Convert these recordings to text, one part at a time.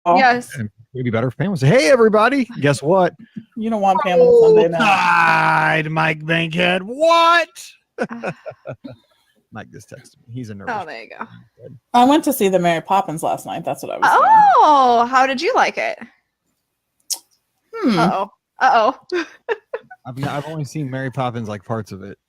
Yes. Maybe better if Pam was, hey, everybody, guess what? You don't want Pam on Sunday night. Died, Mike Bankhead. What? Mike just texted me. He's a nervous. Oh, there you go. I went to see the Mary Poppins last night. That's what I was doing. Oh, how did you like it? Uh-oh. I've only seen Mary Poppins, like parts of it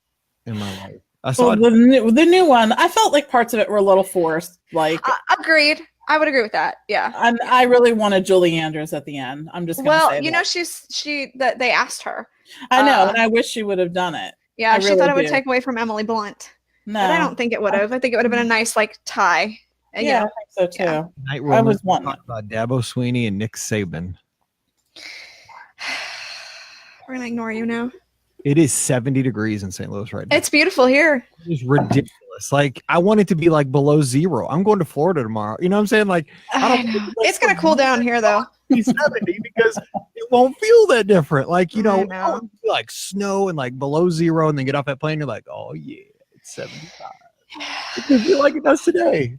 in my life. I saw the new one. I felt like parts of it were a little forced. Like, agreed. I would agree with that. Yeah. And I really wanted Julie Andrews at the end. I'm just gonna say that they asked her. I know, and I wish she would have done it. Yeah, she thought it would take away from Emily Blunt. No, but I don't think it would have. I think it would have been a nice like tie. Yeah, I think so too. Yeah. I was wanting about Dabo Sweeney and Nick Saban. We're gonna ignore you now. It is 70 degrees in St. Louis right now. It's beautiful here. It's ridiculous. Like, I want it to be like below zero. I'm going to Florida tomorrow. You know what I'm saying? Like, it's gonna cool down here though. 70 because it won't feel that different. Like, you know, like snow and like below zero, and then get off that plane. You're like, oh yeah, it's 75. It doesn't feel like it does today.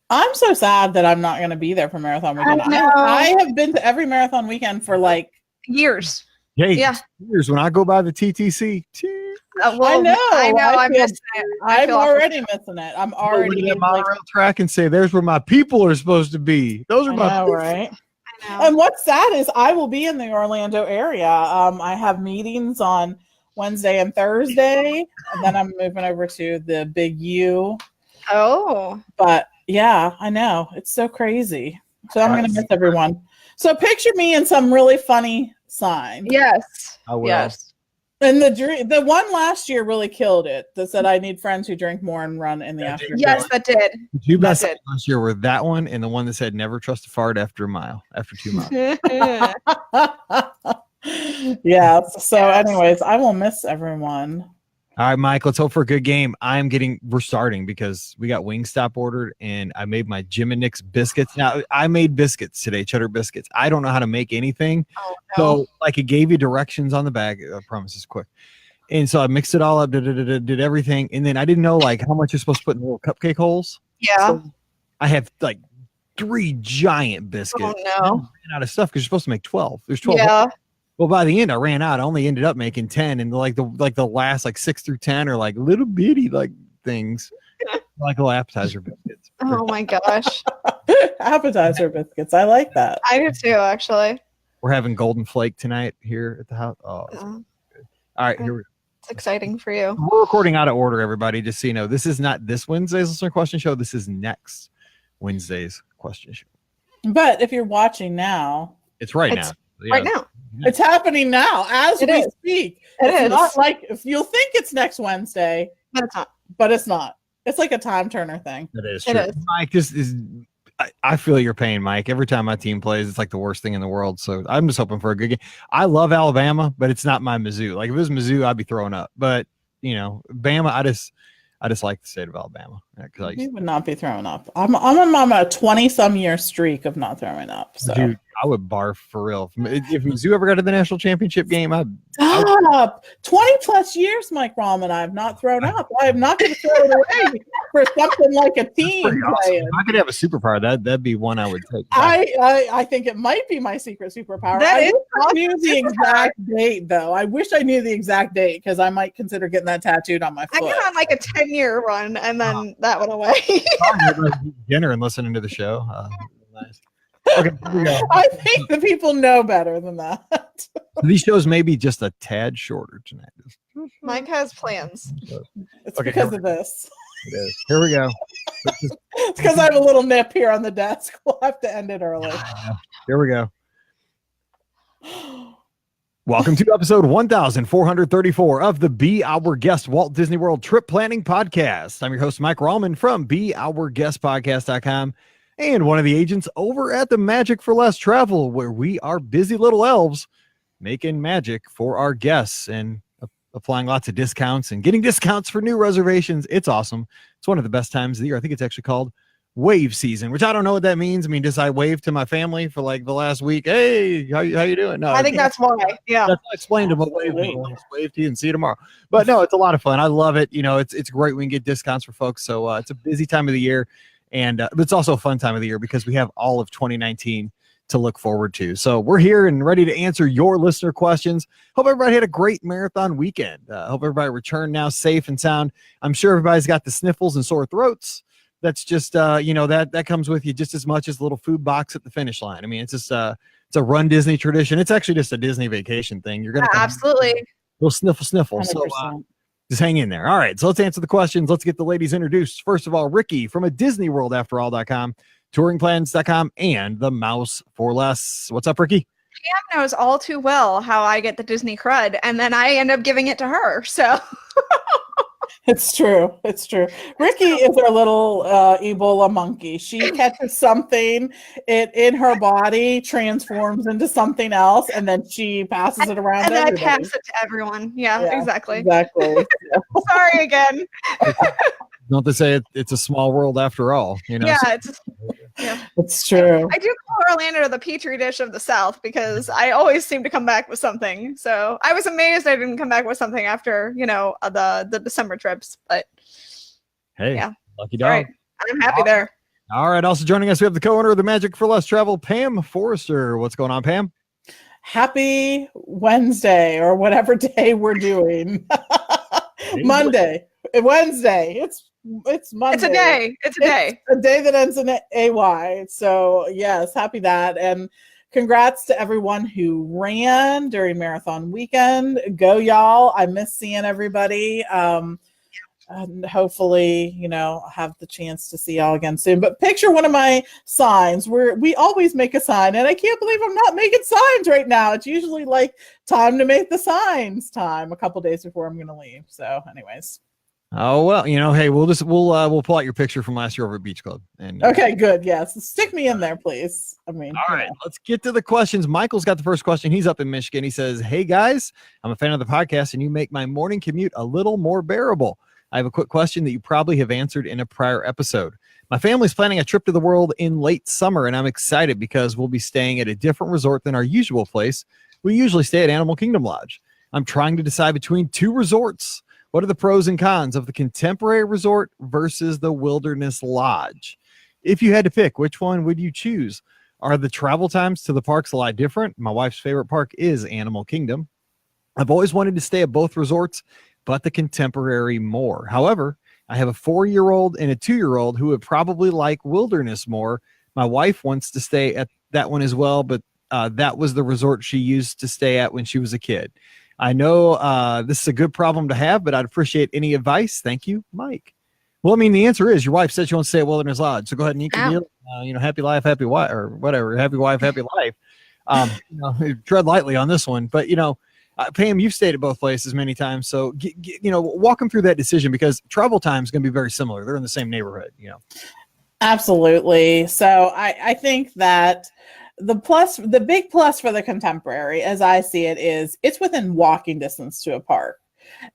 I'm so sad that I'm not going to be there for marathon weekend. I have been to every marathon weekend for like years. Yeah. Years. When I go by the TTC. I know. I'm missing it. I'm already missing it. I'm already in the monorail track and say, "There's where my people are supposed to be." Those are my people. Right. I know. And what's sad is I will be in the Orlando area. I have meetings on Wednesday and Thursday, and then I'm moving over to the Big U. Oh, but yeah, I know, it's so crazy. So I'm gonna miss everyone. So picture me in some really funny sign. Yes. I will. Yes. And the one last year really killed it. That said, I need friends who drink more and run in the afternoon. Yes, that did. You best last year were that one and the one that said never trust a fart after 2 miles. Yeah. So, anyways, I will miss everyone. All right, Mike, let's hope for a good game. We're starting because we got Wingstop ordered and I made my Jim and Nick's biscuits. Now, I made biscuits today, cheddar biscuits. I don't know how to make anything. Oh, no. So, like, it gave you directions on the bag. I promise it's quick. And so I mixed it all up, did everything. And then I didn't know, like, how much you're supposed to put in the little cupcake holes. Yeah. So I have, like, 3 giant biscuits. Oh, no. I ran out of stuff because you're supposed to make 12. There's 12. Yeah. Well, by the end, I ran out. I only ended up making 10, and the last 6 through 10 are like little bitty things, like little appetizer biscuits. Oh my gosh, appetizer biscuits! I like that. I do too, actually. We're having Golden Flake tonight here at the house. Oh, all right, here we go. It's exciting for you. We're recording out of order, everybody. Just so you know, this is not this Wednesday's listener question show. This is next Wednesday's question show. But if you're watching now, it's right now. Right now. It's happening now as we speak. It's not like if you'll think it's next Wednesday, but it's not. But it's not. It's like a time turner thing. It is true. Mike, this is. I feel your pain, Mike. Every time my team plays, it's like the worst thing in the world. So I'm just hoping for a good game. I love Alabama, but it's not my Mizzou. Like if it was Mizzou, I'd be throwing up. But Bama, I just like the state of Alabama. You would not be throwing up. I'm on a 20-some year streak of not throwing up. So. Dude, I would barf for real. If Mizzou ever got to the national championship game, Stop. 20+ years, Mike Rahm, and I have not thrown up. I am not going to throw it away for something like a team playing. Awesome. I could have a superpower. That'd be one I would take. I think it might be my secret superpower. I knew the exact date, though. I wish I knew the exact date because I might consider getting that tattooed on my foot. I got on a 10-year run, and then that went away. Dinner and listening to the show. Nice. Okay, I think the people know better than that. These shows may be just a tad shorter tonight. Mike has plans. It's because of this. It is. Here we go. It's because I have a little nip here on the desk. We'll have to end it early. Here we go. Welcome to episode 1434 of the Be Our Guest Walt Disney World Trip Planning Podcast. I'm your host, Mike Rallman from BeOurGuestPodcast.com. And one of the agents over at the Magic for Less Travel, where we are busy little elves making magic for our guests and applying lots of discounts and getting discounts for new reservations. It's awesome. It's one of the best times of the year. I think it's actually called wave season, which I don't know what that means. I mean, just I wave to my family for the last week. Hey, how you doing? No, I think that's why. Yeah. That's I explained to them what wave means. Just wave to you and see you tomorrow. But no, it's a lot of fun. I love it. It's great. We can get discounts for folks. So it's a busy time of the year. And but it's also a fun time of the year because we have all of 2019 to look forward to. So we're here and ready to answer your listener questions. Hope everybody had a great marathon weekend. Hope everybody returned now safe and sound. I'm sure everybody's got the sniffles and sore throats. That's just, that comes with you just as much as a little food box at the finish line. I mean, it's just, it's a Run Disney tradition. It's actually just a Disney vacation thing. You're going to absolutely. We'll sniffle. So just hang in there. All right. So let's answer the questions. Let's get the ladies introduced. First of all, Ricky from a DisneyWorldAfterall.com, touringplans.com, and the Mouse for Less. What's up, Ricky? Pam knows all too well how I get the Disney crud, and then I end up giving it to her. So It's true. Ricky is our little Ebola monkey. She catches something, it in her body transforms into something else, and then she passes it around. And then everybody. I pass it to everyone. Yeah, exactly. Exactly. Sorry again. Don't they say it's a small world after all? Yeah, It's true. I do call Orlando the petri dish of the South because I always seem to come back with something. So I was amazed I didn't come back with something after the December trips. But hey, yeah, lucky dog. Right. I'm happy there. All right. Also joining us, we have the co-owner of the Magic for Less Travel, Pam Forrester. What's going on, Pam? Happy Wednesday or whatever day we're doing. Monday, Wednesday. It's Monday. It's a day. It's a day that ends in AY. So yes, happy that. And congrats to everyone who ran during marathon weekend. Go y'all. I miss seeing everybody. And hopefully, have the chance to see y'all again soon. But picture one of my signs where we always make a sign, and I can't believe I'm not making signs right now. It's usually like time to make the signs time a couple days before I'm going to leave. So anyways. Oh, well, hey, we'll pull out your picture from last year over at Beach Club. And okay, good. Yes. Stick me in there, please. I mean, all right, let's get to the questions. Michael's got the first question. He's up in Michigan. He says, "Hey guys, I'm a fan of the podcast and you make my morning commute a little more bearable. I have a quick question that you probably have answered in a prior episode. My family's planning a trip to the world in late summer, and I'm excited because we'll be staying at a different resort than our usual place. We usually stay at Animal Kingdom Lodge. I'm trying to decide between two resorts. What are the pros and cons of the Contemporary Resort versus the Wilderness Lodge? If you had to pick, which one would you choose? Are the travel times to the parks a lot different? My wife's favorite park is Animal Kingdom. I've always wanted to stay at both resorts, but the Contemporary more. However, I have a 4-year-old and a 2-year-old who would probably like Wilderness more. My wife wants to stay at that one as well, but that was the resort she used to stay at when she was a kid. I know this is a good problem to have, but I'd appreciate any advice. Thank you, Mike." Well, I mean, the answer is your wife said she wants to stay at Wilderness Lodge. So go ahead and eat your deal. Happy life, happy wife, or whatever. Happy wife, happy life. Tread lightly on this one. But, Pam, you've stayed at both places many times. So, walk them through that decision because travel time is going to be very similar. They're in the same neighborhood, Absolutely. So I think that the big plus for the Contemporary, as I see it, is it's within walking distance to a park.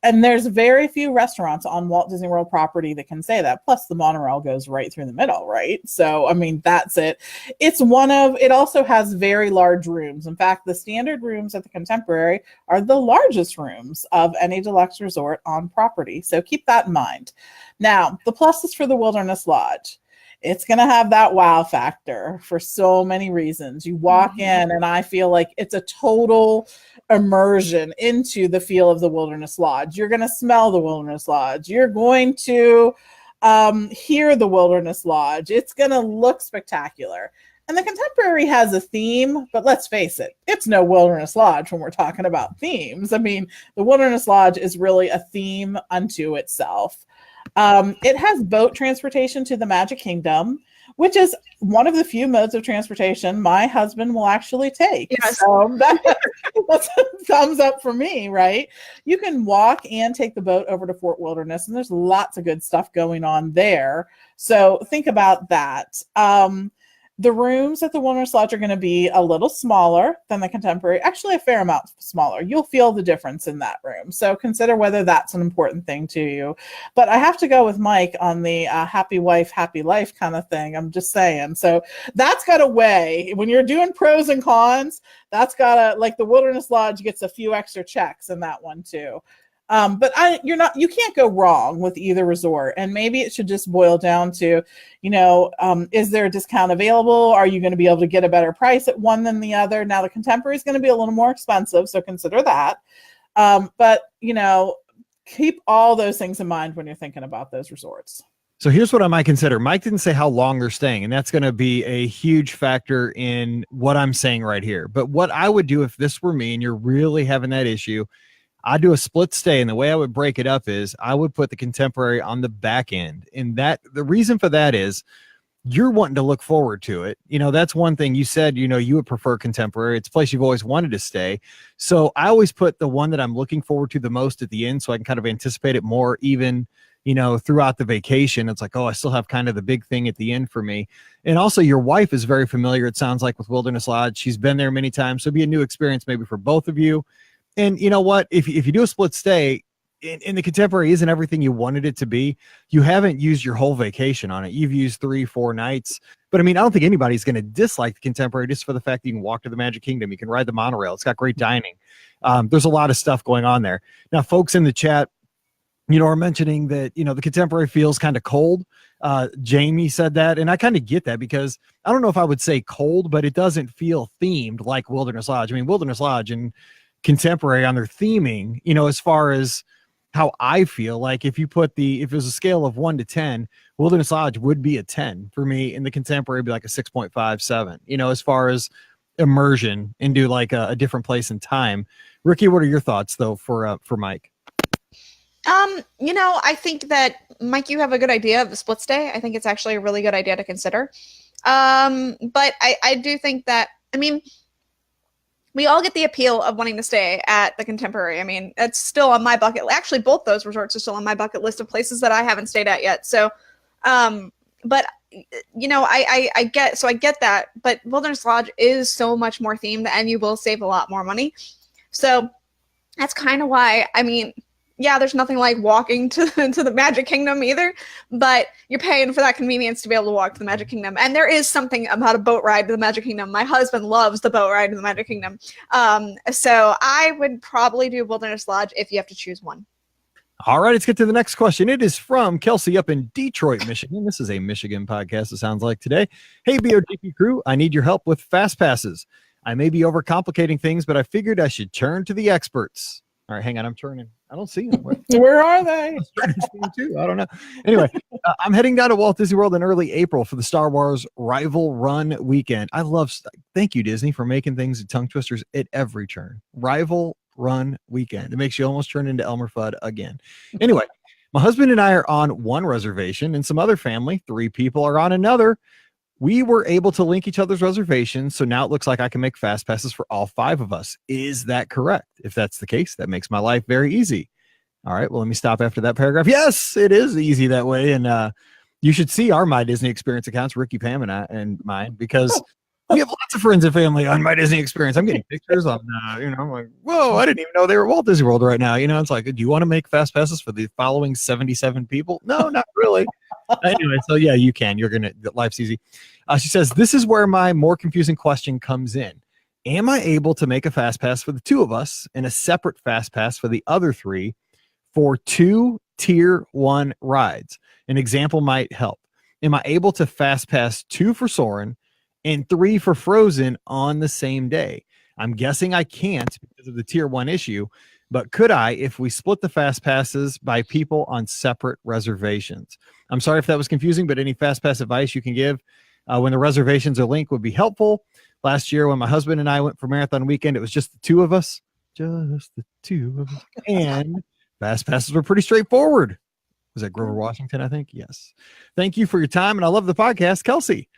And there's very few restaurants on Walt Disney World property that can say that. Plus the monorail goes right through the middle, right? So, I mean, that's it. It also has very large rooms. In fact, the standard rooms at the Contemporary are the largest rooms of any deluxe resort on property. So keep that in mind. Now, the pluses for the Wilderness Lodge. It's going to have that wow factor for so many reasons. You walk in and I feel like it's a total immersion into the feel of the Wilderness Lodge. You're going to smell the Wilderness Lodge. You're going to hear the Wilderness Lodge. It's going to look spectacular. And the Contemporary has a theme, but let's face it, it's no Wilderness Lodge when we're talking about themes. I mean, the Wilderness Lodge is really a theme unto itself. It has boat transportation to the Magic Kingdom, which is one of the few modes of transportation my husband will actually take. Yes. So that's a thumbs up for me, right? You can walk and take the boat over to Fort Wilderness, and there's lots of good stuff going on there. So think about that. The rooms at the Wilderness Lodge are going to be a little smaller than the Contemporary, actually a fair amount smaller. You'll feel the difference in that room. So consider whether that's an important thing to you. But I have to go with Mike on the happy wife, happy life kind of thing. I'm just saying. So that's got to weigh. When you're doing pros and cons, that's got to, like the Wilderness Lodge gets a few extra checks in that one too. But you can't go wrong with either resort. And maybe it should just boil down to, is there a discount available? Are you going to be able to get a better price at one than the other? Now the Contemporary is going to be a little more expensive, so consider that. But keep all those things in mind when you're thinking about those resorts. So here's what I might consider. Mike didn't say how long they're staying, and that's going to be a huge factor in what I'm saying right here. But what I would do if this were me and you're really having that issue, I'd do a split stay. And the way I would break it up is I would put the Contemporary on the back end. And the reason for that is you're wanting to look forward to it. That's one thing you said, you would prefer Contemporary. It's a place you've always wanted to stay. So I always put the one that I'm looking forward to the most at the end, so I can kind of anticipate it more, even throughout the vacation. It's like, oh, I still have kind of the big thing at the end for me. And also your wife is very familiar, it sounds like, with Wilderness Lodge. She's been there many times. So it'd be a new experience maybe for both of you. And you know what, if you do a split stay in the Contemporary isn't everything you wanted it to be, you haven't used your whole vacation on it. You've used 3-4 nights. But I mean, I don't think anybody's going to dislike the Contemporary just for the fact that you can walk to the Magic Kingdom. You can ride the monorail. It's got great dining. There's a lot of stuff going on there. Now, folks in the chat, are mentioning that, the Contemporary feels kind of cold. Jamie said that, and I kind of get that because I don't know if I would say cold, but it doesn't feel themed like Wilderness Lodge. I mean, Wilderness Lodge and Contemporary on their theming, as far as how I feel, like if it was a scale of 1 to 10, Wilderness Lodge would be a 10 for me, and the Contemporary would be like a 6.57, as far as immersion into like a different place and time. Ricky, what are your thoughts though for Mike? I think that, Mike, you have a good idea of the split stay. I think it's actually a really good idea to consider. But I do think that, we all get the appeal of wanting to stay at the Contemporary. I mean, it's still on my bucket. Actually, both those resorts are still on my bucket list of places that I haven't stayed at yet. So, but I get that, but Wilderness Lodge is so much more themed and you will save a lot more money. So that's kind of why, there's nothing like walking to the Magic Kingdom either, but you're paying for that convenience to be able to walk to the Magic Kingdom. And there is something about a boat ride to the Magic Kingdom. My husband loves the boat ride to the Magic Kingdom. So I would probably do Wilderness Lodge if you have to choose one. All right, let's get to the next question. It is from Kelsey up in Detroit, Michigan. This is a Michigan podcast, it sounds like today. Hey, BOGP crew, I need your help with fast passes. I may be overcomplicating things, but I figured I should turn to the experts. All right, hang on, I'm turning. I don't see them. Where are they? I don't know. Anyway, I'm heading down to Walt Disney World in early April for the Star Wars Rival Run weekend. Thank you, Disney, for making things tongue twisters at every turn. Rival Run weekend. It makes you almost turn into Elmer Fudd again. Anyway, my husband and I are on one reservation, and some other family, 3 people, are on another. We were able to link each other's reservations, so now it looks like I can make fast passes for all 5 of us. Is that correct? If that's the case, that makes my life very easy. All right, well, let me stop after that paragraph. Yes, it is easy that way, and you should see our My Disney Experience accounts, Ricky, Pam, and mine, because we have lots of friends and family on My Disney Experience. I'm getting pictures on, I'm like, whoa, I didn't even know they were at Walt Disney World right now. It's like, do you want to make fast passes for the following 77 people? No, not really. Anyway, so yeah, you can. Life's easy. She says, this is where my more confusing question comes in. Am I able to make a fast pass for the 2 of us and a separate fast pass for the other 3 for 2 tier 1 rides? An example might help. Am I able to fast pass 2 for Soarin' and 3 for Frozen on the same day? I'm guessing I can't because of the tier 1 issue, but could I if we split the fast passes by people on separate reservations? I'm sorry if that was confusing, but any fast pass advice you can give when the reservations are linked would be helpful. Last year when my husband and I went for Marathon Weekend, it was just the 2 of us. Just the 2 of us. And fast passes were pretty straightforward. Was that Grover Washington, I think? Yes. Thank you for your time, and I love the podcast, Kelsey.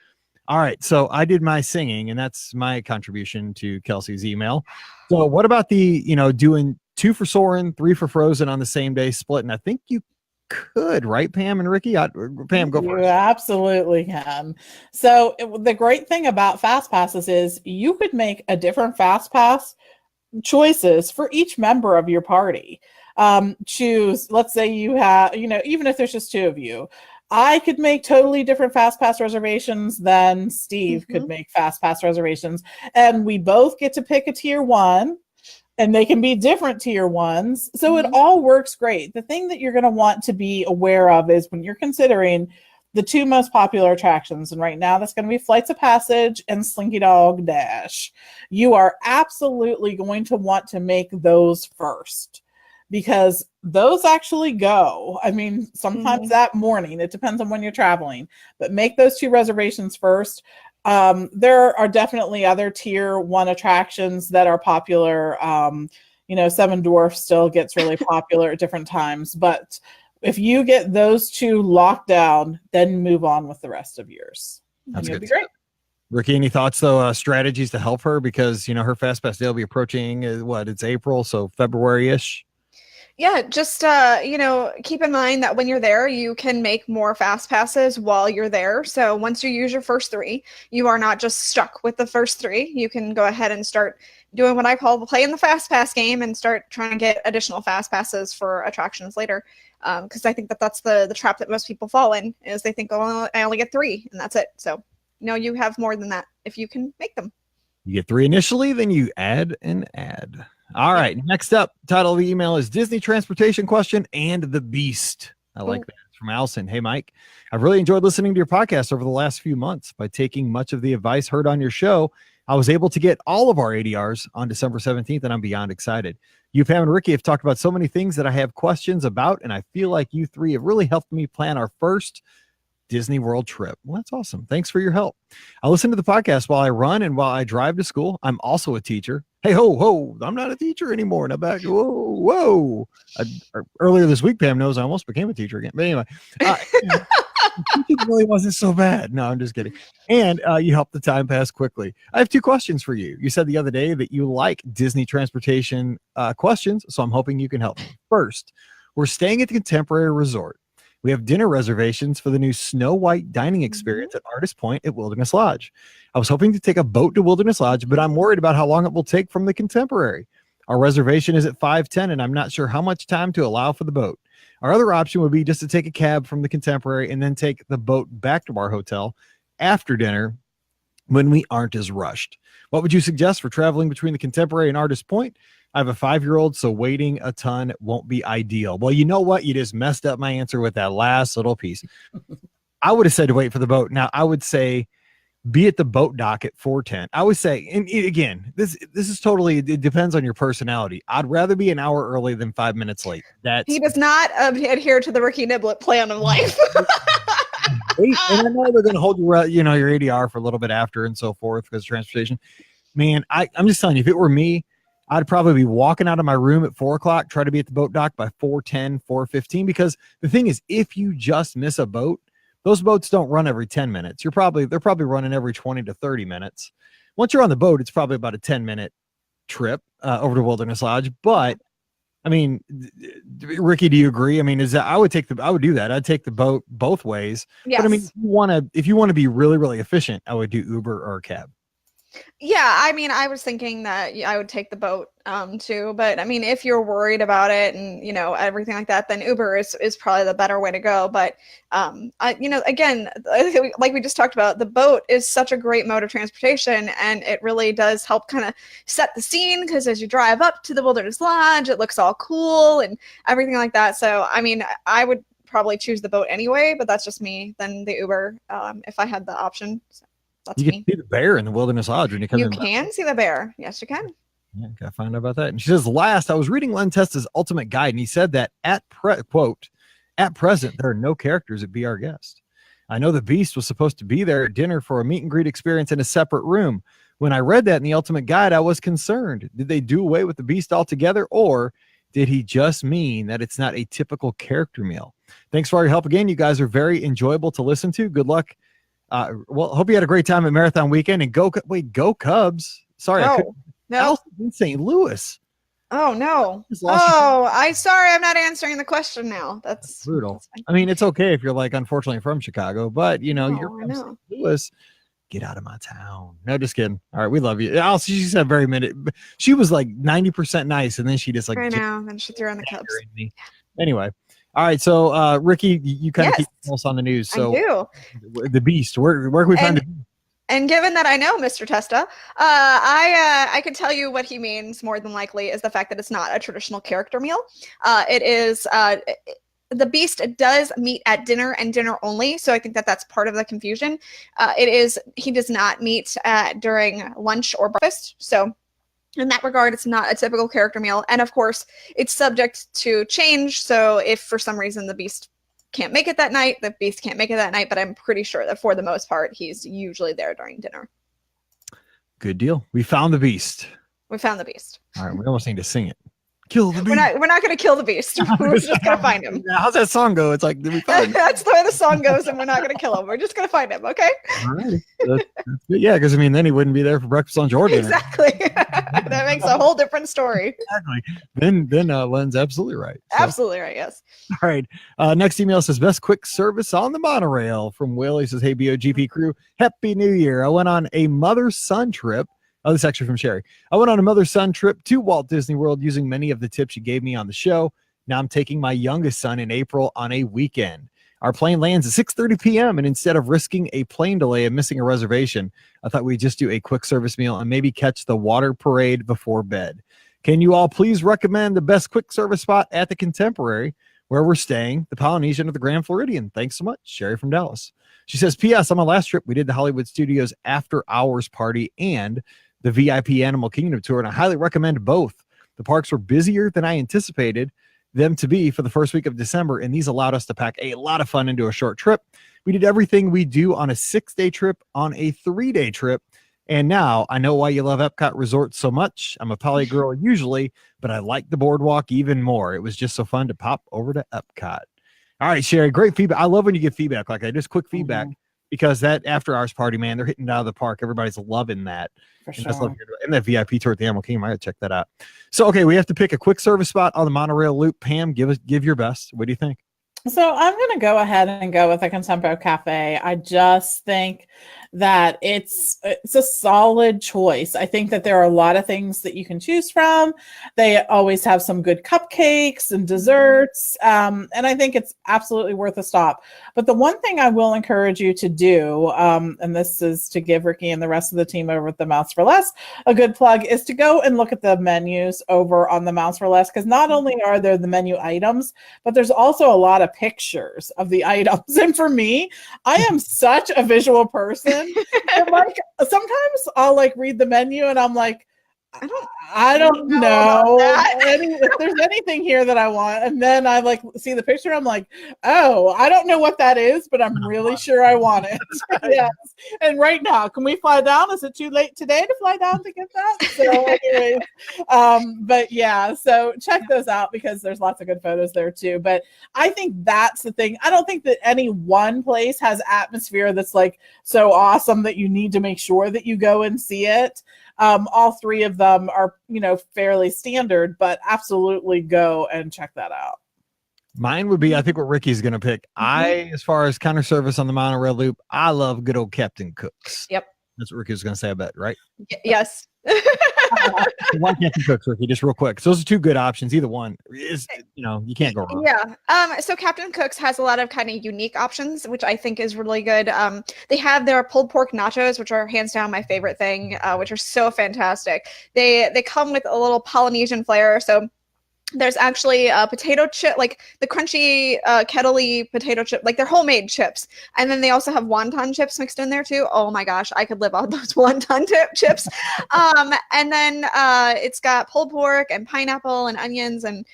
All right, so I did my singing, and that's my contribution to Kelsey's email. So what about the, doing 2 for Soarin', 3 for Frozen on the same day split? And I think you could, right, Pam and Ricky? Pam, go first. You absolutely can. So the great thing about fast passes is you could make a different fast pass choices for each member of your party. Choose, let's say you have, even if there's just 2 of you, I could make totally different fast pass reservations than Steve could make fast pass reservations, and we both get to pick a tier 1. and they can be different tier ones. So it Mhm. all works great. The thing that you're going to want to be aware of is when you're considering the two most popular attractions, and right now that's going to be Flights of Passage and Slinky Dog Dash. You are absolutely going to want to make those first because those actually go. I mean, sometimes that morning, it depends on when you're traveling, but make those two reservations first. There are definitely other tier one attractions that are popular. Seven Dwarfs still gets really popular at different times, but if you get those two locked down, then move on with the rest of yours. That's You'll good. be great. Ricky, any thoughts though? Strategies to help her because her fast pass day will be approaching. It's April, so February-ish. Yeah, just keep in mind that when you're there, you can make more fast passes while you're there. So once you use your first 3, you are not just stuck with the first 3. You can go ahead and start doing what I call playing the fast pass game and start trying to get additional fast passes for attractions later. Because I think that's the trap that most people fall in is they think, oh, I only get 3 and that's it. So no, you have more than that if you can make them. You get 3 initially, then you add and add. All right. Next up, title of the email is Disney Transportation Question and the Beast. I like that. It's from Allison. Hey, Mike, I've really enjoyed listening to your podcast over the last few months. By taking much of the advice heard on your show, I was able to get all of our ADRs on December 17th, and I'm beyond excited. You, Pam, and Ricky have talked about so many things that I have questions about, and I feel like you 3 have really helped me plan our first Disney World trip. Well, that's awesome. Thanks for your help. I listen to the podcast while I run and while I drive to school. I'm also a teacher. Hey, ho, I'm not a teacher anymore. Now back. Whoa. Earlier this week, Pam knows I almost became a teacher again. But anyway, it really wasn't so bad. No, I'm just kidding. And you helped the time pass quickly. I have 2 questions for you. You said the other day that you like Disney transportation questions, so I'm hoping you can help me. First, we're staying at the Contemporary Resort. We have dinner reservations for the new Snow White dining experience at Artist Point at Wilderness Lodge. I was hoping to take a boat to Wilderness Lodge, but I'm worried about how long it will take from the Contemporary. Our reservation is at 5:10, and I'm not sure how much time to allow for the boat. Our other option would be just to take a cab from the Contemporary and then take the boat back to our hotel after dinner when we aren't as rushed. What would you suggest for traveling between the Contemporary and Artist Point? I have a 5-year-old, so waiting a ton won't be ideal. Well, you know what? You just messed up my answer with that last little piece. I would have said to wait for the boat. Now, I would say be at the boat dock at 4:10. I would say, and again, this is totally, it depends on your personality. I'd rather be an hour early than 5 minutes late. He does not adhere to the Ricky Niblett plan of life. And I know they're going to hold your ADR for a little bit after and so forth because transportation. Man, I'm just telling you, if it were me, I'd probably be walking out of my room at 4:00, try to be at the boat dock by 4:10, 4:15, because the thing is, if you just miss a boat, those boats don't run every 10 minutes. They're probably running every 20 to 30 minutes. Once you're on the boat, it's probably about a 10-minute trip over to Wilderness Lodge. But I mean, Ricky, do you agree? I mean, I would do that. I'd take the boat both ways. Yes. But I mean, if you want to be really, really efficient, I would do Uber or a cab. Yeah, I mean, I was thinking that I would take the boat too, but I mean, if you're worried about it and everything like that, then Uber is probably the better way to go. But again, like we just talked about, the boat is such a great mode of transportation, and it really does help kind of set the scene because as you drive up to the Wilderness Lodge, it looks all cool and everything like that. So, I mean, I would probably choose the boat anyway, but that's just me. Then the Uber, if I had the option. So. That's you can see the bear in the Wilderness Lodge when you come in. You can see the bear. Yes, you can. Yeah, gotta find out about that. And she says, last, I was reading Len Testa's Ultimate Guide, and he said that at present, there are no characters that Be Our Guest. I know the Beast was supposed to be there at dinner for a meet and greet experience in a separate room. When I read that in the Ultimate Guide, I was concerned. Did they do away with the Beast altogether, or did he just mean that it's not a typical character meal? Thanks for all your help again. You guys are very enjoyable to listen to. Good luck. Well, hope you had a great time at Marathon Weekend, and go Cubs. Sorry, no. in St. Louis. Oh no! I'm not answering the question now. That's brutal. That's I mean, it's okay if you're unfortunately from Chicago, but you're from St. Louis. Get out of my town. No, just kidding. All right, we love you. She said very minute. She was 90% nice, and then she just I know. Then she threw on the Cubs. Anyway. All right, so Ricky, you kind of keep us on the news. So I do. The Beast, where can we find the Beast? And given that I know Mr. Testa, I can tell you what he means more than likely is the fact that it's not a traditional character meal. It is the Beast does meet at dinner and dinner only, so I think that that's part of the confusion. He does not meet during lunch or breakfast, so in that regard, it's not a typical character meal. And of course, it's subject to change. So if for some reason the Beast can't make it that night, the Beast can't make it that night. But I'm pretty sure that for the most part, he's usually there during dinner. Good deal. We found the Beast. We found the Beast. All right, we almost need to sing it. Kill the Beast. We're not going to kill the Beast. We're just going to find him. How's that song go? It's like, did we find him? That's the way the song goes, and we're not going to kill him. We're just going to find him, okay? All right. Yeah, because I mean, then he wouldn't be there for breakfast, lunch, or dinner. Exactly. That makes a whole different story. Exactly. Then Len's absolutely right. So, Absolutely right, yes. all right. Next email says, best quick service on the monorail from Will. He says, hey, BOGP crew, Happy New Year. I went on a mother-son trip. Oh, this is actually from Sherry. I went on a mother-son trip to Walt Disney World using many of the tips you gave me on the show. Now I'm taking my youngest son in April on a weekend. Our plane lands at 6:30 p.m. and instead of risking a plane delay and missing a reservation, I thought we'd just do a quick service meal and maybe catch the water parade before bed. Can you all please recommend the best quick service spot at the Contemporary where we're staying, the Polynesian or the Grand Floridian? Thanks so much. Sherry from Dallas. She says, P.S. on my last trip, we did the Hollywood Studios after hours party and the VIP Animal Kingdom tour, and I highly recommend both. The parks were busier than I anticipated them to be for the first week of December, and these allowed us to pack a lot of fun into a short trip. We did everything we do on a 6-day trip on a 3-day trip, and now I know why you love Epcot Resort so much. I'm a Poly girl usually, but I like the boardwalk even more. It was just so fun to pop over to Epcot. All right, Sherry, great feedback. I love when you get feedback like that, just quick feedback. Because that after hours party, man, they're hitting it out of the park. Everybody's loving that. For And, sure. and that VIP tour at the Animal Kingdom, I gotta check that out. So, okay, we have to pick a quick service spot on the monorail loop. Pam, give your best. What do you think? So I'm going to go ahead and go with a Contempo Cafe. I just think that it's a solid choice. I think that there are a lot of things that you can choose from. They always have some good cupcakes and desserts, and I think it's absolutely worth a stop. But the one thing I will encourage you to do, and this is to give Ricky and the rest of the team over at the Mouse for Less a good plug, is to go and look at the menus over on the Mouse for Less, because not only are there the menu items, but there's also a lot of pictures of the items. And for me, I am such a visual person. And like sometimes I'll like read the menu and I'm like, I don't know if there's anything here that I want. And then I like see the picture. I'm like, oh, I don't know what that is, but I'm really sure I want it. Yes. And right now, can we fly down? Is it too late today to fly down to get that? So anyways, but yeah, so check those out because there's lots of good photos there too. But I think that's the thing. I don't think that any one place has atmosphere that's like so awesome that you need to make sure that you go and see it. All three of them are, fairly standard, but absolutely go and check that out. Mine would be, I think, what Ricky's going to pick. As far as counter service on the monorail loop, I love good old Captain Cook's. Yep. That's what Ricky was going to say, I bet, right? Yes. Why Captain Cook's, Ricky? Just real quick. So those are two good options. Either one is, you can't go wrong. Yeah. So Captain Cook's has a lot of kind of unique options, which I think is really good. They have their pulled pork nachos, which are hands down my favorite thing, which are so fantastic. They come with a little Polynesian flair. So there's actually a potato chip, like the crunchy kettle-y potato chip, like they're homemade chips. And then they also have wonton chips mixed in there too. Oh my gosh, I could live on those wonton chips. And then it's got pulled pork and pineapple and onions and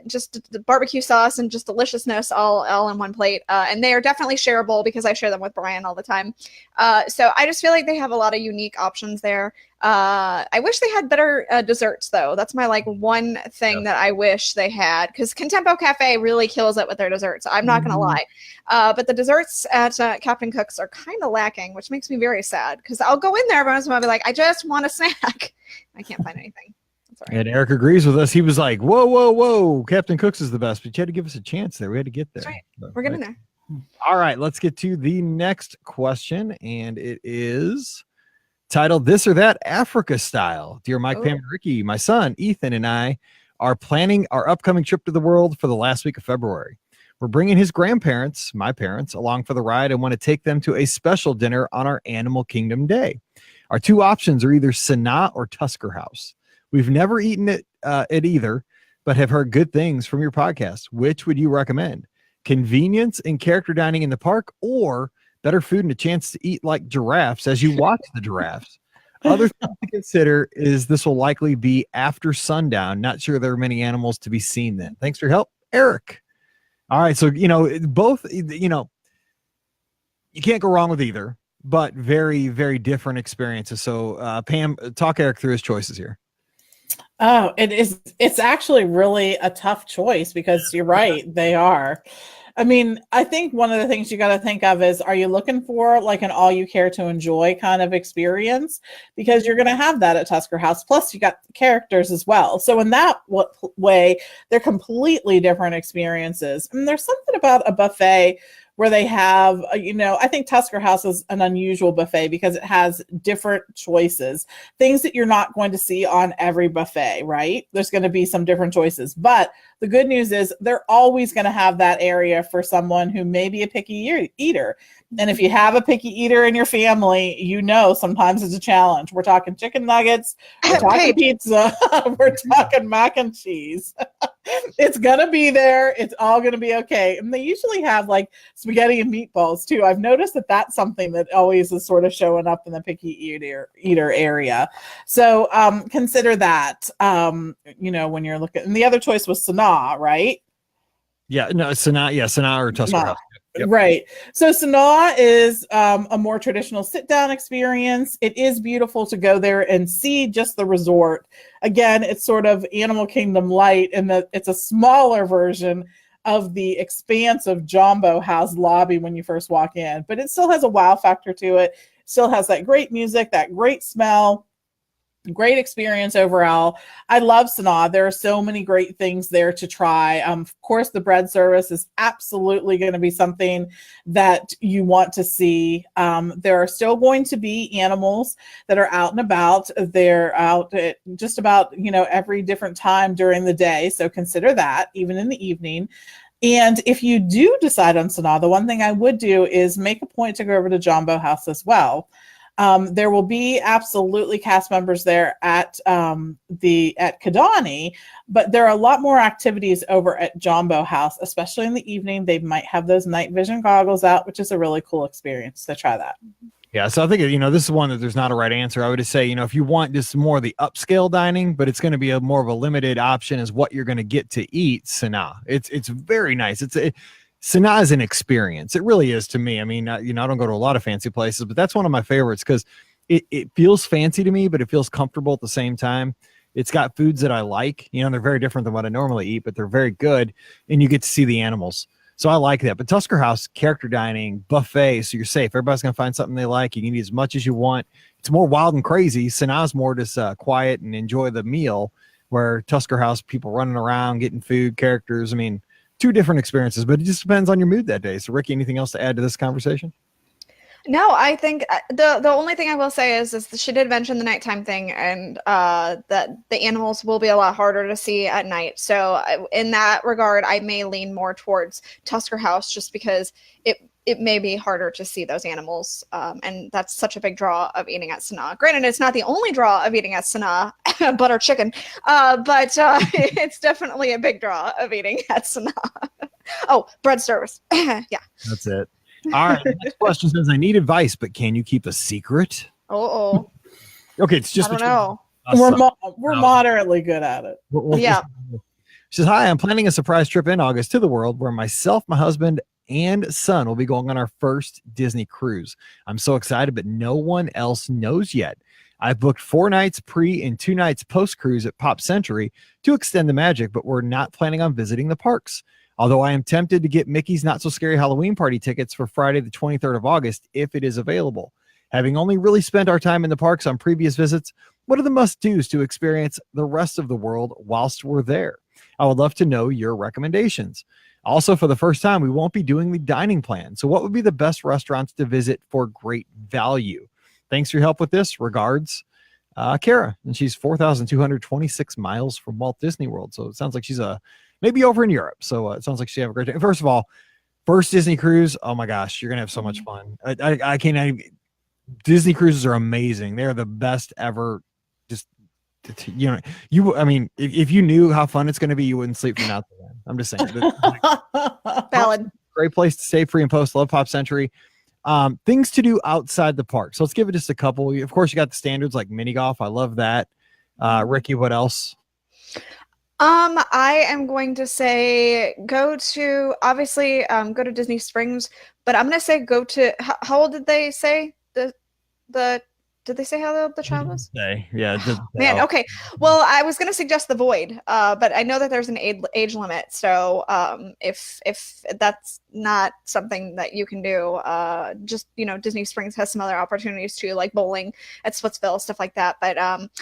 just the barbecue sauce and just deliciousness all in one plate. And they are definitely shareable because I share them with Brian all the time. So I just feel like they have a lot of unique options there. I wish they had better desserts though. That's my one thing that I wish they had, because Contempo Cafe really kills it with their desserts. I'm not going to lie. But the desserts at Captain Cook's are kind of lacking, which makes me very sad because I'll go in there every once in a while and be like, I just want a snack. I can't find anything. And Eric agrees with us. He was like, whoa, Captain Cook's is the best, but you had to give us a chance there. We had to get there. That's right. We're getting there. All right, let's get to the next question, and it is titled This or That Africa Style. Dear Mike, Pam, and Ricky, my son, Ethan, and I are planning our upcoming trip to the world for the last week of February. We're bringing his grandparents, my parents, along for the ride and want to take them to a special dinner on our Animal Kingdom Day. Our two options are either Sanaa or Tusker House. We've never eaten it at either, but have heard good things from your podcast. Which would you recommend? Convenience and character dining in the park, or better food and a chance to eat like giraffes as you watch the giraffes? Other things to consider is this will likely be after sundown. Not sure there are many animals to be seen then. Thanks for your help, Eric. All right. So, both, you can't go wrong with either, but very, very different experiences. So, Pam, talk Eric through his choices here. Oh, it's actually really a tough choice because you're right. They are. I mean, I think one of the things you got to think of is, are you looking for like an all you care to enjoy kind of experience? Because you're going to have that at Tusker House. Plus, you got characters as well. So in that way, they're completely different experiences. And there's something about a buffet where they have, I think Tusker House is an unusual buffet because it has different choices, things that you're not going to see on every buffet, right? There's going to be some different choices. But the good news is they're always going to have that area for someone who may be a picky eater. And if you have a picky eater in your family, sometimes it's a challenge. We're talking chicken nuggets, we're talking pizza, we're talking mac and cheese. It's going to be there. It's all going to be okay. And they usually have like spaghetti and meatballs too. I've noticed that that's something that always is sort of showing up in the picky eater area. So consider that, when you're looking. And the other choice was Sanaa, right? Yeah, no, Sanaa or Tusker House. Yep. Right. So Sanaa is a more traditional sit-down experience. It is beautiful to go there and see just the resort. Again, it's sort of Animal Kingdom light in that it's a smaller version of the expansive Jambo House lobby when you first walk in, but it still has a wow factor to it. Still has that great music, that great smell. Great experience overall. I love Sanaa. There are so many great things there to try. Of course, the bread service is absolutely going to be something that you want to see. There are still going to be animals that are out and about. They're out at just about, every different time during the day. So consider that, even in the evening. And if you do decide on Sanaa, the one thing I would do is make a point to go over to Jambo House as well. There will be absolutely cast members there at Kidani, but there are a lot more activities over at Jambo House, especially in the evening. They might have those night vision goggles out, which is a really cool experience. So try that. Yeah, so I think, this is one that there's not a right answer. I would just say, if you want just more of the upscale dining, but it's going to be more of a limited option as what you're going to get to eat, Sanaa. It's very nice. Sanaa is an experience. It really is to me. I mean, I don't go to a lot of fancy places, but that's one of my favorites because it feels fancy to me, but it feels comfortable at the same time. It's got foods that I like. They're very different than what I normally eat, but they're very good, and you get to see the animals. So I like that. But Tusker House, character dining, buffet, so you're safe. Everybody's going to find something they like. You can eat as much as you want. It's more wild and crazy. Sanaa's more just quiet and enjoy the meal, where Tusker House, people running around, getting food, characters. I mean, two different experiences, but it just depends on your mood that day. So Ricky, anything else to add to this conversation? No, I think the only thing I will say is she did mention the nighttime thing, and that the animals will be a lot harder to see at night. So in that regard, I may lean more towards Tusker House just because it may be harder to see those animals, and that's such a big draw of eating at Sanaa. Granted, it's not the only draw of eating at Sanaa, butter chicken, but it's definitely a big draw of eating at Sanaa. Oh, bread service. Yeah. That's it. All right. Next question says, I need advice, but can you keep a secret? Oh. Okay, it's just I don't know. We're moderately good at it. Yeah. She says, hi, I'm planning a surprise trip in August to the world where myself, my husband, and son will be going on our first Disney cruise. I'm so excited, but no one else knows yet. I've booked 4 nights pre and 2 nights post cruise at Pop Century to extend the magic, but we're not planning on visiting the parks. Although I am tempted to get Mickey's Not So Scary Halloween Party tickets for Friday the 23rd of August if it is available. Having only really spent our time in the parks on previous visits, what are the must-dos to experience the rest of the world whilst we're there? I would love to know your recommendations. Also, for the first time, we won't be doing the dining plan. So what would be the best restaurants to visit for great value? Thanks for your help with this. Regards, Kara, and she's 4,226 miles from Walt Disney World. So it sounds like she's maybe over in Europe. So it sounds like she have a great time. First of all, first Disney cruise. Oh my gosh, you're gonna have so much fun. I can't even. Disney cruises are amazing. They're the best ever. Just I mean, if you knew how fun it's going to be, you wouldn't sleep from now to then. I'm just saying. Valid. Great place to stay, pre and post. Love Pop Century. Things to do outside the park. So let's give it just a couple. Of course, you got the standards like mini golf. I love that. Ricky, what else? I am going to say go to Disney Springs, but I'm going to say go to, how old did they say did they say how old the child was? Man, okay. Well, I was going to suggest the Void, but I know that there's an age limit. So if that's not something that you can do, Disney Springs has some other opportunities too, like bowling at Splitsville, stuff like that. But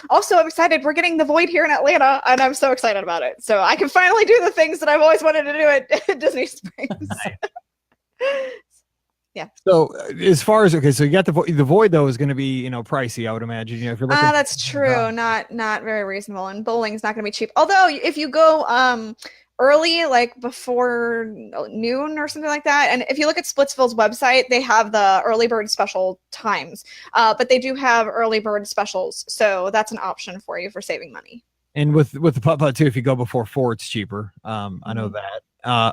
also, I'm excited. We're getting the Void here in Atlanta, and I'm so excited about it. So I can finally do the things that I've always wanted to do at Disney Springs. Yeah. So as far as so you got the Void though is going to be pricey, I would imagine. If you're looking, that's true. Not very reasonable, and bowling's not going to be cheap. Although if you go early, like before noon or something like that, and if you look at Splitsville's website, they have the early bird special times, but they do have early bird specials, so that's an option for you for saving money. And with the putt-putt too, if you go before 4, it's cheaper. I know that.